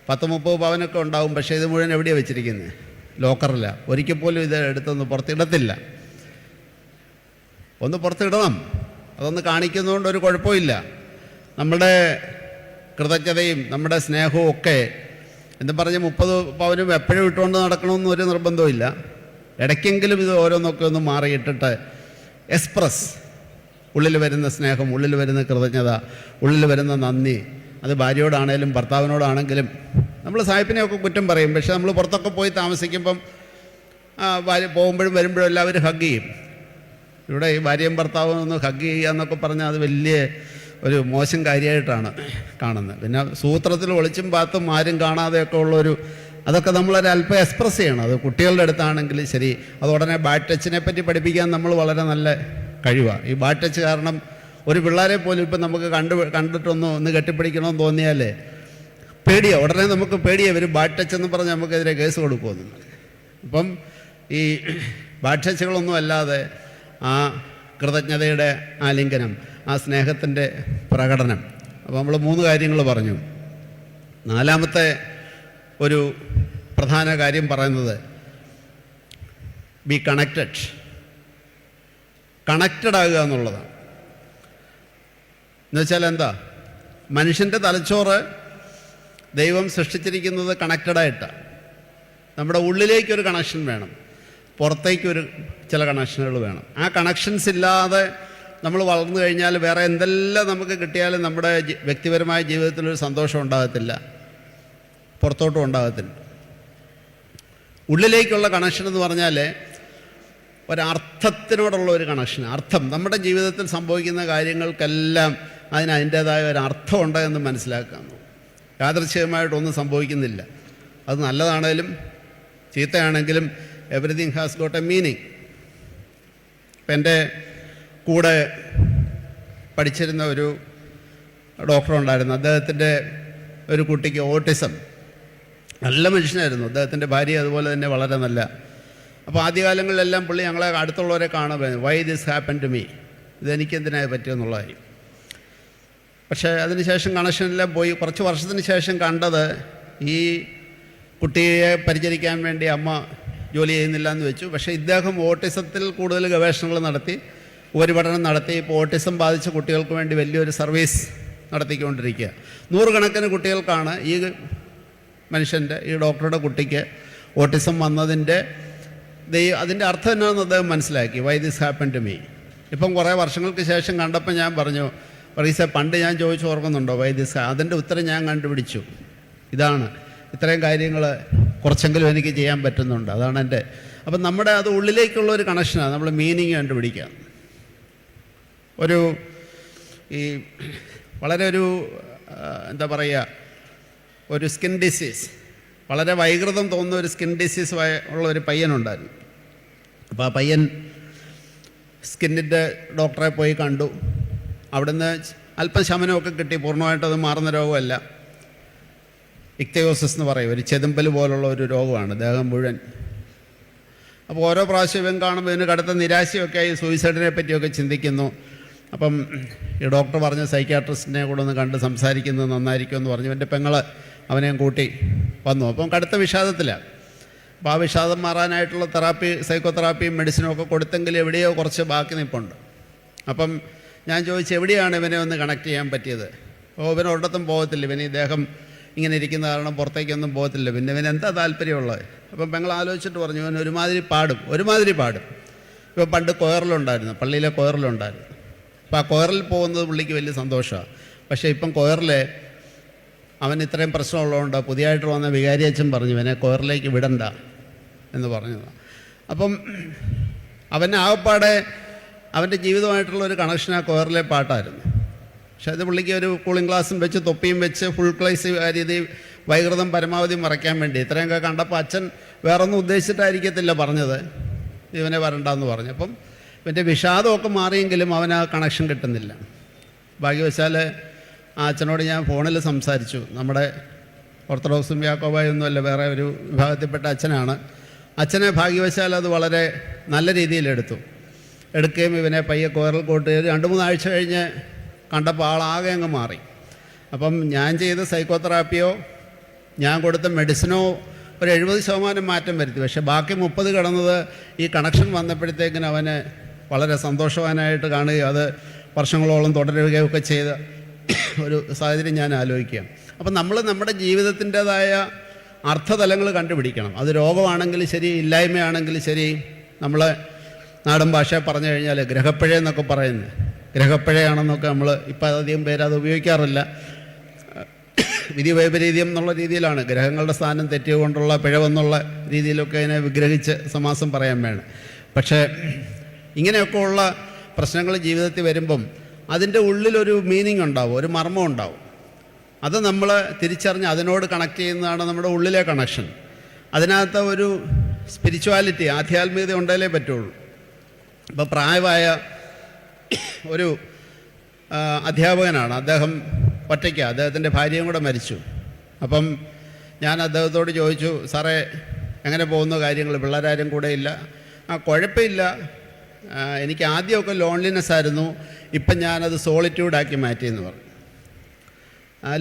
10-30 പവനൊക്കെ ഉണ്ടാവും, പക്ഷേ ഇത് മുഴുവൻ എവിടെയാണ് വെച്ചിരിക്കുന്നത്? ലോക്കറില്ല. ഒരിക്കൽ പോലും ഇത് എടുത്തൊന്ന് പുറത്തിടത്തില്ല. ഒന്ന് പുറത്തിടണം, അതൊന്ന് കാണിക്കുന്നതുകൊണ്ട് ഒരു കുഴപ്പമില്ല. നമ്മുടെ കൃതജ്ഞതയും നമ്മുടെ സ്നേഹവും ഒക്കെ എന്ന് പറഞ്ഞ് 30 പവനും എപ്പോഴും ഇട്ടുകൊണ്ട് നടക്കണമെന്ന് ഒരു നിർബന്ധമില്ല. ഇടയ്ക്കെങ്കിലും ഇത് ഓരോന്നൊക്കെ ഒന്ന് മാറിയിട്ടിട്ട് എക്സ്പ്രസ് ഉള്ളിൽ വരുന്ന സ്നേഹം, ഉള്ളിൽ വരുന്ന കൃതജ്ഞത, ഉള്ളിൽ വരുന്ന നന്ദി. അത് ഭാര്യയോടാണേലും ഭർത്താവിനോടാണെങ്കിലും. നമ്മൾ സാഹിബിനെയൊക്കെ കുറ്റം പറയും, പക്ഷെ നമ്മൾ പുറത്തൊക്കെ പോയി താമസിക്കുമ്പം ഭാര്യ പോകുമ്പോഴും വരുമ്പോഴും എല്ലാവരും ഹഗ് ചെയ്യും. ഇവിടെ ഈ ഭാര്യയും ഭർത്താവും ഒന്ന് ഹഗ് ചെയ്യുക എന്നൊക്കെ പറഞ്ഞാൽ അത് വലിയ ഒരു മോശം കാര്യമായിട്ടാണ് കാണുന്നത്. പിന്നെ സൂത്രത്തിൽ ഒളിച്ചും പാത്തും ആരും കാണാതെയൊക്കെ ഉള്ളൊരു അതൊക്കെ നമ്മളൊരു അല്പം എക്സ്പ്രസ് ചെയ്യണം. അത് കുട്ടികളുടെ അടുത്താണെങ്കിൽ ശരി. അത് ഉടനെ ബാഡ് ടച്ചിനെ പറ്റി പഠിപ്പിക്കാൻ നമ്മൾ വളരെ നല്ല കഴിവാണ്. ഈ ബാഡ് ടച്ച് കാരണം ഒരു പിള്ളേരെ പോലും ഇപ്പം നമുക്ക് കണ്ടിട്ടൊന്ന് കെട്ടിപ്പിടിക്കണമെന്ന് തോന്നിയാലേ പേടിയാണ്. ഉടനെ നമുക്ക് പേടിയാണ് ഒരു ബാഡ് ടച്ച് എന്ന് പറഞ്ഞ് നമുക്കെതിരെ കേസ് കൊടുക്കുമെന്ന്. ഇപ്പം ഈ ബാഡ് ടച്ചുകളൊന്നും അല്ലാതെ ആ കൃതജ്ഞതയുടെ ആലിംഗനം, ആ സ്നേഹത്തിൻ്റെ പ്രകടനം. അപ്പോൾ നമ്മൾ 3 കാര്യങ്ങൾ പറഞ്ഞു. 4ാമത്തെ ഒരു പ്രധാന കാര്യം പറയുന്നത് ബി കണക്റ്റഡ് ആകുക എന്നുള്ളതാണ്. എന്നുവെച്ചാൽ എന്താ? മനുഷ്യൻ്റെ തലച്ചോറ് ദൈവം സൃഷ്ടിച്ചിരിക്കുന്നത് കണക്റ്റഡായിട്ടാണ്. നമ്മുടെ ഉള്ളിലേക്കൊരു കണക്ഷൻ വേണം, പുറത്തേക്കൊരു ചില കണക്ഷനുകൾ വേണം. ആ കണക്ഷൻസ് ഇല്ലാതെ നമ്മൾ വളർന്നു കഴിഞ്ഞാൽ വേറെ എന്തെല്ലാം നമുക്ക് കിട്ടിയാലും നമ്മുടെ വ്യക്തിപരമായ ജീവിതത്തിലൊരു സന്തോഷം ഉണ്ടാകത്തില്ല, പുറത്തോട്ടും ഉണ്ടാകത്തില്ല. ഉള്ളിലേക്കുള്ള കണക്ഷൻ എന്ന് പറഞ്ഞാൽ ഒരർത്ഥത്തിനോടുള്ള ഒരു കണക്ഷൻ. അർത്ഥം, നമ്മുടെ ജീവിതത്തിൽ സംഭവിക്കുന്ന കാര്യങ്ങൾക്കെല്ലാം അതിൻ്റേതായ ഒരു അർത്ഥമുണ്ട് എന്ന് മനസ്സിലാക്കാം. യാദൃച്ഛികമായിട്ടൊന്നും സംഭവിക്കുന്നില്ല. അത് നല്ലതാണേലും ചീത്തയാണെങ്കിലും everything has got a meaning. ഇപ്പം എൻ്റെ കൂടെ പഠിച്ചിരുന്ന ഒരു ഡോക്ടറുണ്ടായിരുന്നു. അദ്ദേഹത്തിൻ്റെ ഒരു കുട്ടിക്ക് ഓട്ടിസം. നല്ല മനുഷ്യനായിരുന്നു. അദ്ദേഹത്തിൻ്റെ ഭാര്യ അതുപോലെ തന്നെ വളരെ നല്ല. അപ്പോൾ ആദ്യകാലങ്ങളിലെല്ലാം പുള്ളി ഞങ്ങളെ അടുത്തുള്ളവരെ കാണാൻ പറഞ്ഞു, why this happen to me, ഇതെനിക്കെന്തിനായി പറ്റിയെന്നുള്ള കാര്യം. പക്ഷേ അതിനുശേഷം കണക്ഷനെല്ലാം പോയി. കുറച്ച് വർഷത്തിന് ശേഷം കണ്ടത് ഈ കുട്ടിയെ പരിചരിക്കാൻ വേണ്ടി അമ്മ ജോലി ചെയ്യുന്നില്ല എന്ന് വെച്ചു. പക്ഷേ ഇദ്ദേഹം ഓട്ടിസത്തിൽ കൂടുതൽ ഗവേഷണങ്ങൾ നടത്തി, ഉപരിപഠനം നടത്തി. ഇപ്പോൾ ഓട്ടിസം ബാധിച്ച കുട്ടികൾക്ക് വേണ്ടി വലിയൊരു സർവീസ് നടത്തിക്കൊണ്ടിരിക്കുക. 100 കണക്കിന് കുട്ടികൾക്കാണ് ഈ മനുഷ്യൻ്റെ, ഈ ഡോക്ടറുടെ കുട്ടിക്ക് ഓട്ടിസം വന്നതിൻ്റെ അർത്ഥം എന്നാണെന്ന് അദ്ദേഹം മനസ്സിലാക്കി. Why this happen to me. ഇപ്പം കുറേ വർഷങ്ങൾക്ക് ശേഷം കണ്ടപ്പോൾ ഞാൻ പറഞ്ഞു, പറീസെ പണ്ട് ഞാൻ ചോദിച്ചു ഓർക്കുന്നുണ്ടോ വൈ ദിസ്, അതിൻ്റെ ഉത്തരം ഞാൻ കണ്ടുപിടിച്ചു. ഇതാണ്, ഇത്രയും കാര്യങ്ങൾ കുറച്ചെങ്കിലും എനിക്ക് ചെയ്യാൻ പറ്റുന്നുണ്ട്. അതാണ് എൻ്റെ. അപ്പം നമ്മുടെ അത് ഉള്ളിലേക്കുള്ള ഒരു കണക്ഷനാണ്. നമ്മൾ മീനിങ് കണ്ടുപിടിക്കാം. ഈ വളരെ എന്താ പറയുക, ഒരു സ്കിൻ ഡിസീസ്, വളരെ വൈകൃതം തോന്നുന്ന ഒരു സ്കിൻ ഡിസീസ് ഉള്ള ഒരു പയ്യനുണ്ടായിരുന്നു. അപ്പോൾ ആ പയ്യൻ സ്കിന്നിൻ്റെ ഡോക്ടറെ പോയി കണ്ടു. അവിടുന്ന് അല്പം ശമനമൊക്കെ കിട്ടി. പൂർണ്ണമായിട്ടത് മാറുന്ന രോഗമല്ല. ഇക്തയോസിസ് എന്ന് പറയും, ഒരു ചെതുമ്പൽ പോലുള്ള ഒരു രോഗമാണ് ദേഹം മുഴുവൻ. അപ്പോൾ ഓരോ പ്രാവശ്യം ഇവൻ കാണുമ്പോൾ ഇതിന് കടുത്ത നിരാശയൊക്കെ ആയി സൂയിസൈഡിനെ പറ്റിയൊക്കെ ചിന്തിക്കുന്നു. അപ്പം ഈ ഡോക്ടർ പറഞ്ഞ സൈക്യാട്രിസ്റ്റിനെ കൂടെ ഒന്ന് കണ്ട് സംസാരിക്കുന്നത് നന്നായിരിക്കുമെന്ന് പറഞ്ഞു. എൻ്റെ പെങ്ങൾ അവനെയും കൂട്ടി വന്നു. അപ്പം കടുത്ത വിഷാദത്തിലാണ്. അപ്പോൾ ആ വിഷാദം മാറാനായിട്ടുള്ള സൈക്കോതെറാപ്പിയും മെഡിസിനും ഒക്കെ കൊടുത്തെങ്കിൽ എവിടെയോ കുറച്ച് ബാക്കി നിൽപ്പുണ്ട്. അപ്പം ഞാൻ ചോദിച്ചു, എവിടെയാണ് ഇവനെ ഒന്ന് കണക്ട് ചെയ്യാൻ പറ്റിയത്? അപ്പോൾ ഇവൻ ഒരിടത്തും പോകത്തില്ല. ഇവന് ഈ ദേഹം ഇങ്ങനെ ഇരിക്കുന്ന കാരണം പുറത്തേക്കൊന്നും പോകത്തില്ല. പിന്നെ ഇവന് എന്താ താല്പര്യമുള്ളത്? അപ്പം പെങ്ങൾ ആലോചിച്ചിട്ട് പറഞ്ഞു, ഇവൻ ഒരുമാതിരി പാടും. ഇപ്പം പണ്ട് കൊയറിലുണ്ടായിരുന്നു, പള്ളിയിലെ കൊയറിലുണ്ടായിരുന്നു. അപ്പോൾ ആ കൊയറിൽ പോകുന്നത് പുള്ളിക്ക് വലിയ സന്തോഷമാണ്. പക്ഷേ ഇപ്പം കൊയറിൽ അവൻ ഇത്രയും പ്രശ്നമുള്ളതുകൊണ്ട് പുതിയതായിട്ട് വന്ന വികാരി അച്ഛൻ പറഞ്ഞു ഇവനെ കൊയറിലേക്ക് വിടണ്ട എന്ന് പറഞ്ഞതാണ്. അപ്പം അവന് ആകപ്പാടെ അവൻ്റെ ജീവിതമായിട്ടുള്ള ഒരു കണക്ഷൻ ആ കൊയറിലെ പാട്ടായിരുന്നു. പക്ഷേ അത് പുള്ളിക്ക് ഒരു കൂളിംഗ് ഗ്ലാസും വെച്ച് തൊപ്പിയും വെച്ച് ഫുൾ ക്ലൈസ് രീതി വൈകൃതം പരമാവധി മറയ്ക്കാൻ വേണ്ടി ഇത്രയൊക്കെ കണ്ടപ്പോൾ അച്ഛൻ വേറൊന്നും ഉദ്ദേശിച്ചിട്ടായിരിക്കത്തില്ല പറഞ്ഞത്, ഇവനെ വരണ്ടെന്ന് പറഞ്ഞു. അപ്പം ഇവൻ്റെ വിഷാദമൊക്കെ മാറിയെങ്കിലും അവന് ആ കണക്ഷൻ കിട്ടുന്നില്ല. ഭാഗ്യവശാൽ ആ അച്ഛനോട് ഞാൻ ഫോണിൽ സംസാരിച്ചു. നമ്മുടെ ഓർത്തഡോക്സും യാക്കോബായൊന്നുമല്ല, വേറെ ഒരു വിഭാഗത്തിൽപ്പെട്ട അച്ഛനാണ്. അച്ഛനെ ഭാഗ്യവശാൽ അത് വളരെ നല്ല രീതിയിലെടുത്തു. എടുക്കുകയും ഇവനെ പയ്യെ കോരൽ കോട്ട് 2-3 ആഴ്ച കഴിഞ്ഞ് കണ്ടപ്പോൾ ആളാകെ അങ്ങ് മാറി. അപ്പം ഞാൻ ചെയ്ത സൈക്കോതെറാപ്പിയോ ഞാൻ കൊടുത്ത മെഡിസിനോ ഒരു 70% മാറ്റം വരുത്തി. പക്ഷേ ബാക്കി 30 കിടന്നത് ഈ കണക്ഷൻ വന്നപ്പോഴത്തേക്കിന് അവന് വളരെ സന്തോഷവാനായിട്ട് കാണുകയും അത് വർഷങ്ങളോളം തുടരുകയൊക്കെ ചെയ്ത ഒരു സാഹചര്യം ഞാൻ ആലോചിക്കുകയാണ്. അപ്പം നമ്മൾ നമ്മുടെ ജീവിതത്തിൻ്റേതായ അർത്ഥതലങ്ങൾ കണ്ടുപിടിക്കണം. അത് രോഗമാണെങ്കിലും ശരി, ഇല്ലായ്മയാണെങ്കിലും ശരി. നമ്മൾ നാടൻ ഭാഷ പറഞ്ഞു കഴിഞ്ഞാൽ ഗ്രഹപ്പിഴ എന്നൊക്കെ പറയുന്നത് ഗ്രഹപ്പിഴയാണെന്നൊക്കെ നമ്മൾ ഇപ്പം അധികം പേര് അത് ഉപയോഗിക്കാറില്ല. വിധി വൈപരീത്യം എന്നുള്ള രീതിയിലാണ്, ഗ്രഹങ്ങളുടെ സ്ഥാനം തെറ്റിയുകൊണ്ടുള്ള പിഴവെന്നുള്ള രീതിയിലൊക്കെ അതിനെ വിഗ്രഹിച്ച് സമാസം പറയാൻ വേണം. പക്ഷേ ഇങ്ങനെയൊക്കെ ഉള്ള പ്രശ്നങ്ങൾ ജീവിതത്തിൽ വരുമ്പം അതിൻ്റെ ഉള്ളിലൊരു മീനിങ് ഉണ്ടാവും, ഒരു മർമ്മം ഉണ്ടാവും. അത് നമ്മൾ തിരിച്ചറിഞ്ഞ് അതിനോട് കണക്ട് ചെയ്യുന്നതാണ് നമ്മുടെ ഉള്ളിലെ കണക്ഷൻ. അതിനകത്ത് ഒരു സ്പിരിച്വാലിറ്റി, ആധ്യാത്മികത ഉണ്ടെങ്കിലേ പറ്റുള്ളൂ. ഇപ്പോൾ പ്രായമായ ഒരു അധ്യാപകനാണ്, അദ്ദേഹം ഒറ്റയ്ക്കാണ്, അദ്ദേഹത്തിൻ്റെ ഭാര്യയും കൂടെ മരിച്ചു. അപ്പം ഞാൻ അദ്ദേഹത്തോട് ചോദിച്ചു, സാറേ എങ്ങനെ പോകുന്ന കാര്യങ്ങൾ, പിള്ളേരാരും കൂടെ ഇല്ല? കുഴപ്പമില്ല, എനിക്ക് ആദ്യമൊക്കെ ലോൺലിനെസ് ആയിരുന്നു, ഇപ്പം ഞാനത് സോളിറ്റ്യൂഡാക്കി മാറ്റിയെന്ന് പറഞ്ഞു.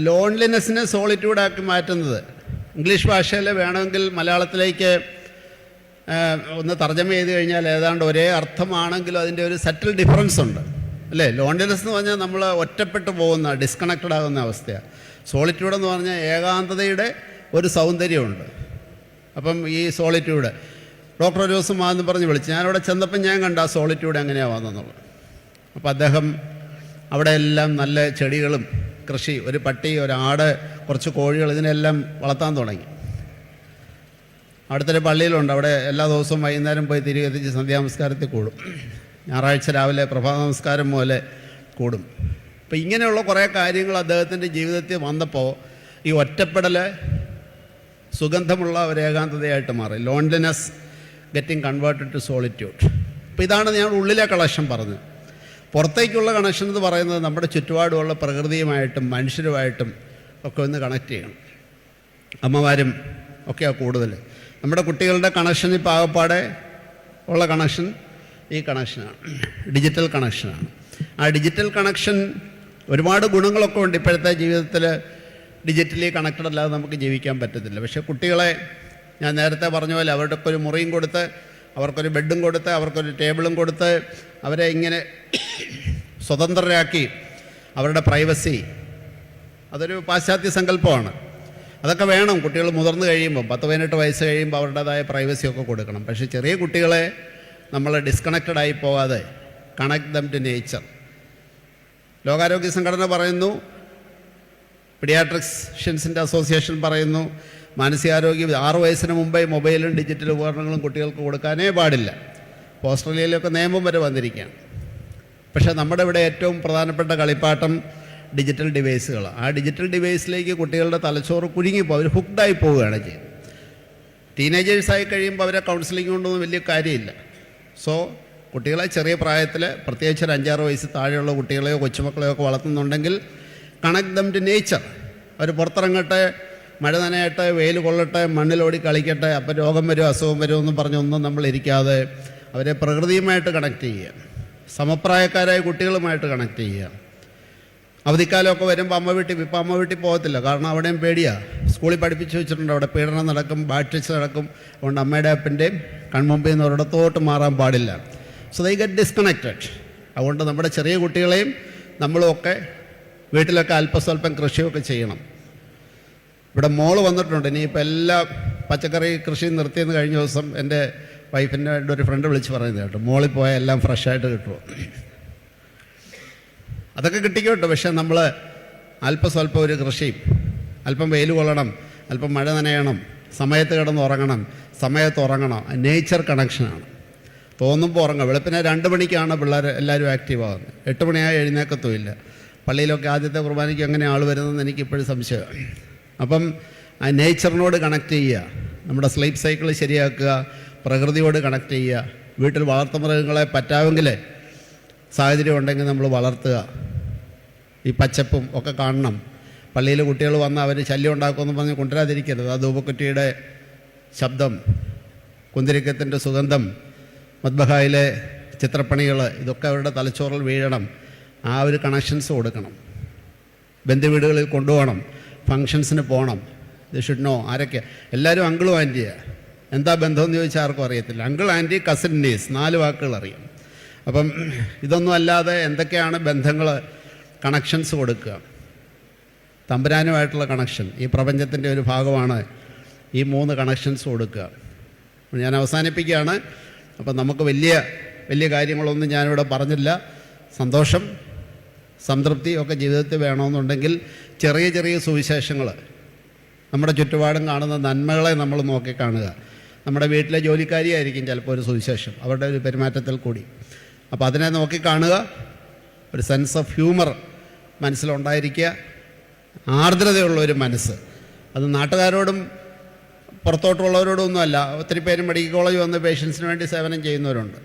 ലോൺലിനെസ്സിനെ സോളിറ്റ്യൂഡാക്കി മാറ്റുന്നത് ഇംഗ്ലീഷ് ഭാഷയിൽ വേണമെങ്കിൽ മലയാളത്തിലേക്ക് ഒന്ന് തർജ്ജമ ചെയ്ത് കഴിഞ്ഞാൽ ഏതാണ്ട് ഒരേ അർത്ഥമാണെങ്കിലും അതിൻ്റെ ഒരു സറ്റിൽ ഡിഫറൻസ് ഉണ്ട്, അല്ലേ? ലോൺലിനെസ് എന്ന് പറഞ്ഞാൽ നമ്മൾ ഒറ്റപ്പെട്ടു പോകുന്ന, ഡിസ്കണക്റ്റഡ് ആകുന്ന അവസ്ഥയാണ്. സോളിറ്റ്യൂഡ് എന്ന് പറഞ്ഞാൽ ഏകാന്തതയുടെ ഒരു സൗന്ദര്യമുണ്ട്. അപ്പം ഈ സോളിറ്റ്യൂഡ് ഡോക്ടർ ഒരു ദിവസം വാന്ന് പറഞ്ഞ് വിളിച്ചു. ഞാനവിടെ ചെന്നപ്പം ഞാൻ കണ്ട ആ സോളിറ്റ്യൂഡ് എങ്ങനെയാണ് വന്നെന്നുള്ളത്. അപ്പോൾ അദ്ദേഹം അവിടെ എല്ലാം നല്ല ചെടികളും കൃഷി, ഒരു പട്ടി, ഒരാട്, കുറച്ച് കോഴികൾ, ഇതിനെല്ലാം വളർത്താൻ തുടങ്ങി. അടുത്തൊരു പള്ളിയിലുണ്ട്, അവിടെ എല്ലാ ദിവസവും വൈകുന്നേരം പോയി തിരികെ എത്തിച്ച് സന്ധ്യാനമസ്കാരത്തിൽ കൂടും. ഞായറാഴ്ച രാവിലെ പ്രഭാത നമസ്കാരം പോലെ കൂടും. അപ്പോൾ ഇങ്ങനെയുള്ള കുറേ കാര്യങ്ങൾ അദ്ദേഹത്തിൻ്റെ ജീവിതത്തിൽ വന്നപ്പോൾ ഈ ഒറ്റപ്പെടൽ സുഗന്ധമുള്ള ഒരു ഏകാന്തതയായിട്ട് മാറി. Loneliness getting converted to solitude. അപ്പോൾ ഇതാണ് ഞാൻ ഉള്ളിലെ കണക്ഷൻ പറഞ്ഞത്. പുറത്തേക്കുള്ള കണക്ഷൻ എന്ന് പറയുന്നത് നമ്മുടെ ചുറ്റുപാടുമുള്ള പ്രകൃതിയുമായിട്ടും മനുഷ്യരുമായിട്ടും ഒക്കെ ഒന്ന് കണക്ട് ചെയ്യണം. അമ്മമാരും ഒക്കെയാണ് കൂടുതൽ. നമ്മുടെ കുട്ടികളുടെ കണക്ഷൻ ഇപ്പോൾ ആകപ്പാടെ ഉള്ള കണക്ഷൻ ഈ കണക്ഷനാണ്, ഡിജിറ്റൽ കണക്ഷനാണ്. ആ ഡിജിറ്റൽ കണക്ഷൻ ഒരുപാട് ഗുണങ്ങളൊക്കെ ഉണ്ട്. ഇപ്പോഴത്തെ ജീവിതത്തിൽ ഡിജിറ്റലി കണക്റ്റഡ് അല്ലാതെ നമുക്ക് ജീവിക്കാൻ പറ്റത്തില്ല. പക്ഷേ കുട്ടികളെ ഞാൻ നേരത്തെ പറഞ്ഞ പോലെ അവരുടെയൊക്കെ ഒരു മുറിയും കൊടുത്ത്, അവർക്കൊരു ബെഡും കൊടുത്ത്, അവർക്കൊരു ടേബിളും കൊടുത്ത്, അവരെ ഇങ്ങനെ സ്വതന്ത്രരാക്കി, അവരുടെ പ്രൈവസി, അതൊരു പാശ്ചാത്യ സങ്കല്പമാണ്. അതൊക്കെ വേണം. കുട്ടികൾ മുതിർന്നു കഴിയുമ്പോൾ 10-18 വയസ്സ് കഴിയുമ്പോൾ അവരുടേതായ പ്രൈവസിയൊക്കെ കൊടുക്കണം. പക്ഷേ ചെറിയ കുട്ടികളെ നമ്മൾ ഡിസ്കണക്റ്റഡ് ആയി പോകാതെ കണക്ട് ദം ടു നേച്ചർ. ലോകാരോഗ്യ സംഘടന പറയുന്നു, പീഡിയാട്രിഷ്യൻസിൻ്റെ അസോസിയേഷൻ പറയുന്നു, മാനസികാരോഗ്യം 6 വയസ്സിന് മുമ്പേ മൊബൈലും ഡിജിറ്റൽ ഉപകരണങ്ങളും കുട്ടികൾക്ക് കൊടുക്കാനേ പാടില്ല. ഇപ്പോൾ ഓസ്ട്രേലിയയിലൊക്കെ നിയമം വരെ വന്നിരിക്കുകയാണ്. പക്ഷേ നമ്മുടെ ഇവിടെ ഏറ്റവും പ്രധാനപ്പെട്ട കളിപ്പാട്ടം ഡിജിറ്റൽ ഡിവൈസുകൾ. ആ ഡിജിറ്റൽ ഡിവൈസിലേക്ക് കുട്ടികളുടെ തലച്ചോറ് കുരുങ്ങിപ്പോൾ അവർ ഹുക്ഡായി പോവുകയാണ് ചെയ്യുന്നത്. ടീനേജേഴ്സായി കഴിയുമ്പോൾ അവരെ കൗൺസിലിംഗ് കൊണ്ടൊന്നും വലിയ കാര്യമില്ല. സോ കുട്ടികളെ ചെറിയ പ്രായത്തിൽ, പ്രത്യേകിച്ച് ഒരു 5-6 വയസ്സ് താഴെയുള്ള കുട്ടികളെയോ കൊച്ചുമക്കളെയോ ഒക്കെ വളർത്തുന്നുണ്ടെങ്കിൽ കണക്ട് ദം ടു നേച്ചർ. അവർ പുറത്തിറങ്ങട്ടെ, മഴ നനയട്ടെ, വെയിൽ കൊള്ളട്ടെ, മണ്ണിലോടി കളിക്കട്ടെ. അപ്പോൾ രോഗം വരും, അസുഖം വരും എന്നും പറഞ്ഞൊന്നും നമ്മൾ ഇരിക്കാതെ അവരെ പ്രകൃതിയുമായിട്ട് കണക്ട് ചെയ്യുക, സമപ്രായക്കാരായ കുട്ടികളുമായിട്ട് കണക്ട് ചെയ്യുക. അവധിക്കാലമൊക്കെ വരുമ്പോൾ ഇപ്പം അമ്മ വീട്ടിൽ പോകത്തില്ല, കാരണം അവിടെയും പേടിയാണ്. സ്കൂളിൽ പഠിപ്പിച്ച് വെച്ചിട്ടുണ്ട്, അവിടെ പീഡനം നടക്കും, ബാഡ്ച് നടക്കും. അതുകൊണ്ട് അമ്മയുടെ അപ്പൻ്റെയും കൺമുമ്പിൽ നിന്ന് ഒരിടത്തോട്ട് മാറാൻ പാടില്ല. So they get disconnected. അതുകൊണ്ട് നമ്മുടെ ചെറിയ കുട്ടികളെയും നമ്മളുമൊക്കെ വീട്ടിലൊക്കെ അല്പസ്വല്പം കൃഷിയൊക്കെ ചെയ്യണം. ഇവിടെ മോള് വന്നിട്ടുണ്ട്. ഇനിയിപ്പോൾ എല്ലാ പച്ചക്കറി കൃഷിയും നിർത്തിയെന്ന് കഴിഞ്ഞ ദിവസം എൻ്റെ വൈഫിൻ്റെ ഒരു ഫ്രണ്ട് വിളിച്ച് പറയുന്നത് കേട്ടോ, മോളിൽ പോയാൽ എല്ലാം ഫ്രഷായിട്ട് കിട്ടുമോ. അതൊക്കെ കിട്ടിക്കോട്ടെ, പക്ഷേ നമ്മൾ അല്പസ്വല്പം ഒരു കൃഷിയും, അല്പം വെയിൽ കൊള്ളണം, അല്പം മഴ നനയണം, സമയത്ത് കിടന്ന് ഉറങ്ങണം, സമയത്ത് ഉറങ്ങണം. നേച്ചർ കണക്ഷനാണ്. തോന്നുമ്പോൾ ഉറങ്ങുക. വെളുപ്പിനെ 2 മണിക്കാണ് പിള്ളേർ എല്ലാവരും ആക്റ്റീവ് ആകുന്നത്. 8 മണിയായി എഴുന്നേക്കത്തുമില്ല. പള്ളിയിലൊക്കെ ആദ്യത്തെ കുർബാനയ്ക്ക് എങ്ങനെ ആൾ വരുന്നതെന്ന് എനിക്കിപ്പോഴും സംശയമാണ്. അപ്പം ആ നേച്ചറിനോട് കണക്ട് ചെയ്യുക, നമ്മുടെ സ്ലീപ്പ് സൈക്കിൾ ശരിയാക്കുക, പ്രകൃതിയോട് കണക്ട് ചെയ്യുക. വീട്ടിൽ വളർത്തുമൃഗങ്ങളെ പറ്റാമെങ്കിൽ സാഹചര്യം ഉണ്ടെങ്കിൽ നമ്മൾ വളർത്തുക. ഈ പച്ചപ്പും ഒക്കെ കാണണം. പള്ളിയിൽ കുട്ടികൾ വന്ന് അവർ ശല്യം ഉണ്ടാക്കുമെന്ന് പറഞ്ഞ് കൊണ്ടുവരാതിരിക്കരുത്. ആ ധൂപക്കുറ്റിയുടെ ശബ്ദം, കുന്തിരിക്കത്തിൻ്റെ സുഗന്ധം, മദ്ബഹായിലെ ചിത്രപ്പണികൾ, ഇതൊക്കെ അവരുടെ തലച്ചോറിൽ വീഴണം. ആ ഒരു കണക്ഷൻസ് കൊടുക്കണം. ബന്ധുവീടുകളിൽ കൊണ്ടുപോകണം, ഫങ്ഷൻസിന് പോകണം. ഇത് ഷുഡ് നോ. ആരൊക്കെ? എല്ലാവരും അങ്കിളും ആൻറ്റിയാണ്. എന്താ ബന്ധമെന്ന് ചോദിച്ചാൽ ആർക്കും അറിയത്തില്ല. അങ്കിൾ, ആൻറ്റി, കസിൻ, നീസ്, 4 വാക്കുകൾ അറിയാം. അപ്പം ഇതൊന്നും അല്ലാതെ എന്തൊക്കെയാണ് ബന്ധങ്ങൾ? കണക്ഷൻസ് കൊടുക്കുക. തമ്പുരാനുമായിട്ടുള്ള കണക്ഷൻ ഈ പ്രപഞ്ചത്തിൻ്റെ ഒരു ഭാഗമാണ്. ഈ 3 കണക്ഷൻസ് കൊടുക്കുക. ഞാൻ അവസാനിപ്പിക്കുകയാണ്. അപ്പം നമുക്ക് വലിയ വലിയ കാര്യങ്ങളൊന്നും ഞാനിവിടെ പറഞ്ഞില്ല. സന്തോഷം, സംതൃപ്തി ഒക്കെ ജീവിതത്തിൽ വേണമെന്നുണ്ടെങ്കിൽ ചെറിയ ചെറിയ സുവിശേഷങ്ങൾ, നമ്മുടെ ചുറ്റുപാടും കാണുന്ന നന്മകളെ നമ്മൾ നോക്കിക്കാണുക. നമ്മുടെ വീട്ടിലെ ജോലിക്കാരിയായിരിക്കും ചിലപ്പോൾ ഒരു സുവിശേഷം, അവരുടെ ഒരു പെരുമാറ്റത്തിൽ കൂടി. അപ്പോൾ അതിനെ നോക്കിക്കാണുക. ഒരു സെൻസ് ഓഫ് ഹ്യൂമർ മനസ്സിലുണ്ടായിരിക്കുക. ആർദ്രതയുള്ള ഒരു മനസ്സ്. അത് നാട്ടുകാരോടും പുറത്തോട്ടുള്ളവരോടൊന്നുമല്ല. ഒത്തിരി പേരും മെഡിക്കൽ കോളേജ് വന്ന് പേഷ്യൻസിന് വേണ്ടി സേവനം ചെയ്യുന്നവരുണ്ട്.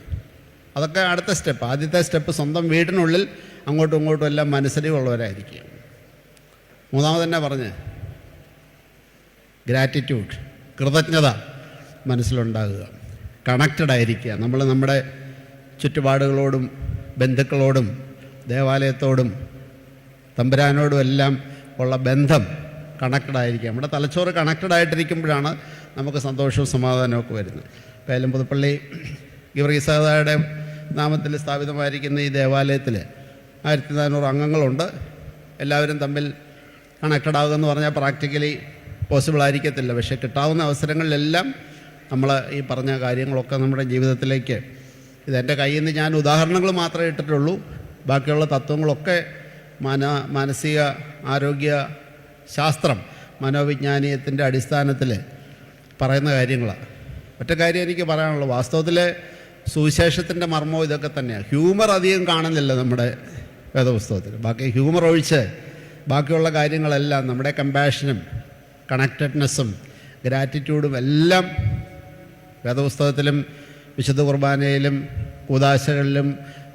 അതൊക്കെ അടുത്ത സ്റ്റെപ്പ്. ആദ്യത്തെ സ്റ്റെപ്പ് സ്വന്തം വീടിനുള്ളിൽ അങ്ങോട്ടും ഇങ്ങോട്ടും എല്ലാം മനസ്സിലുള്ളവരായിരിക്കും. 3ാമത് തന്നെ പറഞ്ഞ് ഗ്രാറ്റിറ്റ്യൂഡ്, കൃതജ്ഞത മനസ്സിലുണ്ടാകുക. കണക്റ്റഡ് ആയിരിക്കുക. നമ്മൾ നമ്മുടെ ചുറ്റുപാടുകളോടും ബന്ധുക്കളോടും ദേവാലയത്തോടും തമ്പുരാനോടും എല്ലാം ഉള്ള ബന്ധം കണക്റ്റഡായിരിക്കുക. നമ്മുടെ തലച്ചോറ് കണക്റ്റഡായിട്ടിരിക്കുമ്പോഴാണ് നമുക്ക് സന്തോഷവും സമാധാനവും ഒക്കെ വരുന്നത്. ഏലം പുതുപ്പള്ളി ഗീവർഗീസാദയുടെ നാമത്തിൽ സ്ഥാപിതമായിരിക്കുന്ന ഈ ദേവാലയത്തിൽ 1400 അംഗങ്ങളുണ്ട്. എല്ലാവരും തമ്മിൽ കണക്റ്റഡാകുമെന്ന് പറഞ്ഞാൽ പ്രാക്ടിക്കലി പോസിബിൾ ആയിരിക്കത്തില്ല. പക്ഷേ കിട്ടാവുന്ന അവസരങ്ങളിലെല്ലാം നമ്മൾ ഈ പറഞ്ഞ കാര്യങ്ങളൊക്കെ നമ്മുടെ ജീവിതത്തിലേക്ക്, ഇതെൻ്റെ കയ്യിൽ നിന്ന് ഞാൻ ഉദാഹരണങ്ങൾ മാത്രമേ ഇട്ടിട്ടുള്ളൂ. ബാക്കിയുള്ള തത്വങ്ങളൊക്കെ മാനസിക ആരോഗ്യ ശാസ്ത്രം, മനോവിജ്ഞാനീയത്തിൻ്റെ അടിസ്ഥാനത്തിൽ പറയുന്ന കാര്യങ്ങളാണ്. ഒറ്റ കാര്യം എനിക്ക് പറയാനുള്ളൂ. വാസ്തവത്തിൽ സുവിശേഷത്തിൻ്റെ മർമ്മം ഇതൊക്കെ തന്നെയാണ്. ഹ്യൂമർ അധികം കാണുന്നില്ല നമ്മുടെ വേദപുസ്തകത്തിൽ. ബാക്കി ഹ്യൂമർ ഒഴിച്ച് ബാക്കിയുള്ള കാര്യങ്ങളെല്ലാം നമ്മുടെ കമ്പാഷനും കണക്റ്റഡ്നെസ്സും ഗ്രാറ്റിറ്റ്യൂഡും എല്ലാം വേദപുസ്തകത്തിലും വിശുദ്ധ കുർബാനയിലും കൂദാശകളിലും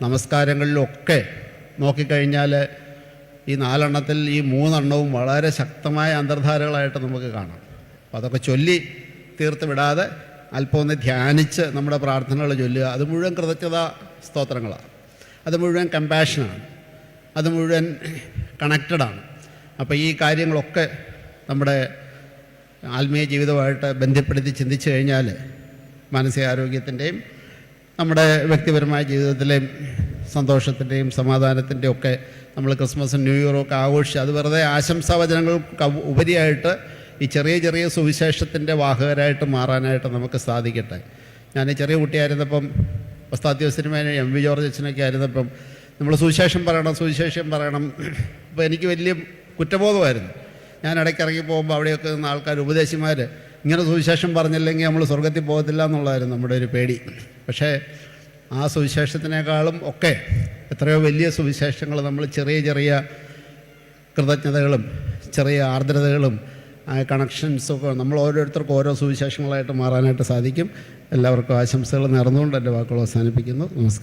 നമസ്കാരങ്ങളിലും ഒക്കെ നോക്കിക്കഴിഞ്ഞാൽ ഈ 4 എണ്ണത്തിൽ ഈ 3 എണ്ണവും വളരെ ശക്തമായ അന്തർധാരകളായിട്ട് നമുക്ക് കാണാം. അപ്പോൾ അതൊക്കെ ചൊല്ലി തീർത്ത് വിടാതെ അല്പം ഒന്ന് ധ്യാനിച്ച് നമ്മുടെ പ്രാർത്ഥനകൾ ചൊല്ലുക. അത് മുഴുവൻ കൃതജ്ഞതാ സ്തോത്രങ്ങളാണ്. അത് മുഴുവൻ കമ്പാഷനാണ്. അത് മുഴുവൻ കണക്റ്റഡാണ്. അപ്പോൾ ഈ കാര്യങ്ങളൊക്കെ നമ്മുടെ ആത്മീയ ജീവിതമായിട്ട് ബന്ധപ്പെടുത്തി ചിന്തിച്ചു കഴിഞ്ഞാൽ മാനസികാരോഗ്യത്തിൻ്റെയും നമ്മുടെ വ്യക്തിപരമായ ജീവിതത്തിലെയും സന്തോഷത്തിൻ്റെയും സമാധാനത്തിൻ്റെയും ഒക്കെ നമ്മൾ ക്രിസ്മസും ന്യൂ ഇയറും ഒക്കെ ആഘോഷിച്ച് അത് വെറുതെ ആശംസാവചനങ്ങൾക്ക് ഉപരിയായിട്ട് ഈ ചെറിയ ചെറിയ സുവിശേഷത്തിൻ്റെ വാഹകരായിട്ട് മാറാനായിട്ട് നമുക്ക് സാധിക്കട്ടെ. ഞാൻ ചെറിയ കുട്ടിയായിരുന്നപ്പം ഒസ്താദ്യോസ് സിനിമേനെ MV ജോർജ് അച്ഛനൊക്കെ ആയിരുന്നപ്പം നമ്മൾ സുവിശേഷം പറയണം. അപ്പോൾ എനിക്ക് വലിയ കുറ്റബോധമായിരുന്നു. ഞാൻ ഇടയ്ക്ക് ഇറങ്ങി പോകുമ്പോൾ അവിടെയൊക്കെ നിന്ന് ആൾക്കാർ, ഉപദേശിമാർ, ഇങ്ങനെ സുവിശേഷം പറഞ്ഞില്ലെങ്കിൽ നമ്മൾ സ്വർഗത്തിൽ പോകത്തില്ല എന്നുള്ളതായിരുന്നു നമ്മുടെ ഒരു പേടി. പക്ഷേ ആ സുവിശേഷത്തിനേക്കാളും ഒക്കെ എത്രയോ വലിയ സുവിശേഷങ്ങൾ നമ്മൾ ചെറിയ ചെറിയ കൃതജ്ഞതകളും ചെറിയ ആർദ്രതകളും കണക്ഷൻസൊക്കെ നമ്മൾ ഓരോരുത്തർക്കും ഓരോ സുവിശേഷങ്ങളായിട്ട് മാറാനായിട്ട് സാധിക്കും. എല്ലാവർക്കും ആശംസകൾ നേർന്നുകൊണ്ട് എൻ്റെ വാക്കുകൾ അവസാനിപ്പിക്കുന്നു. നമസ്കാരം.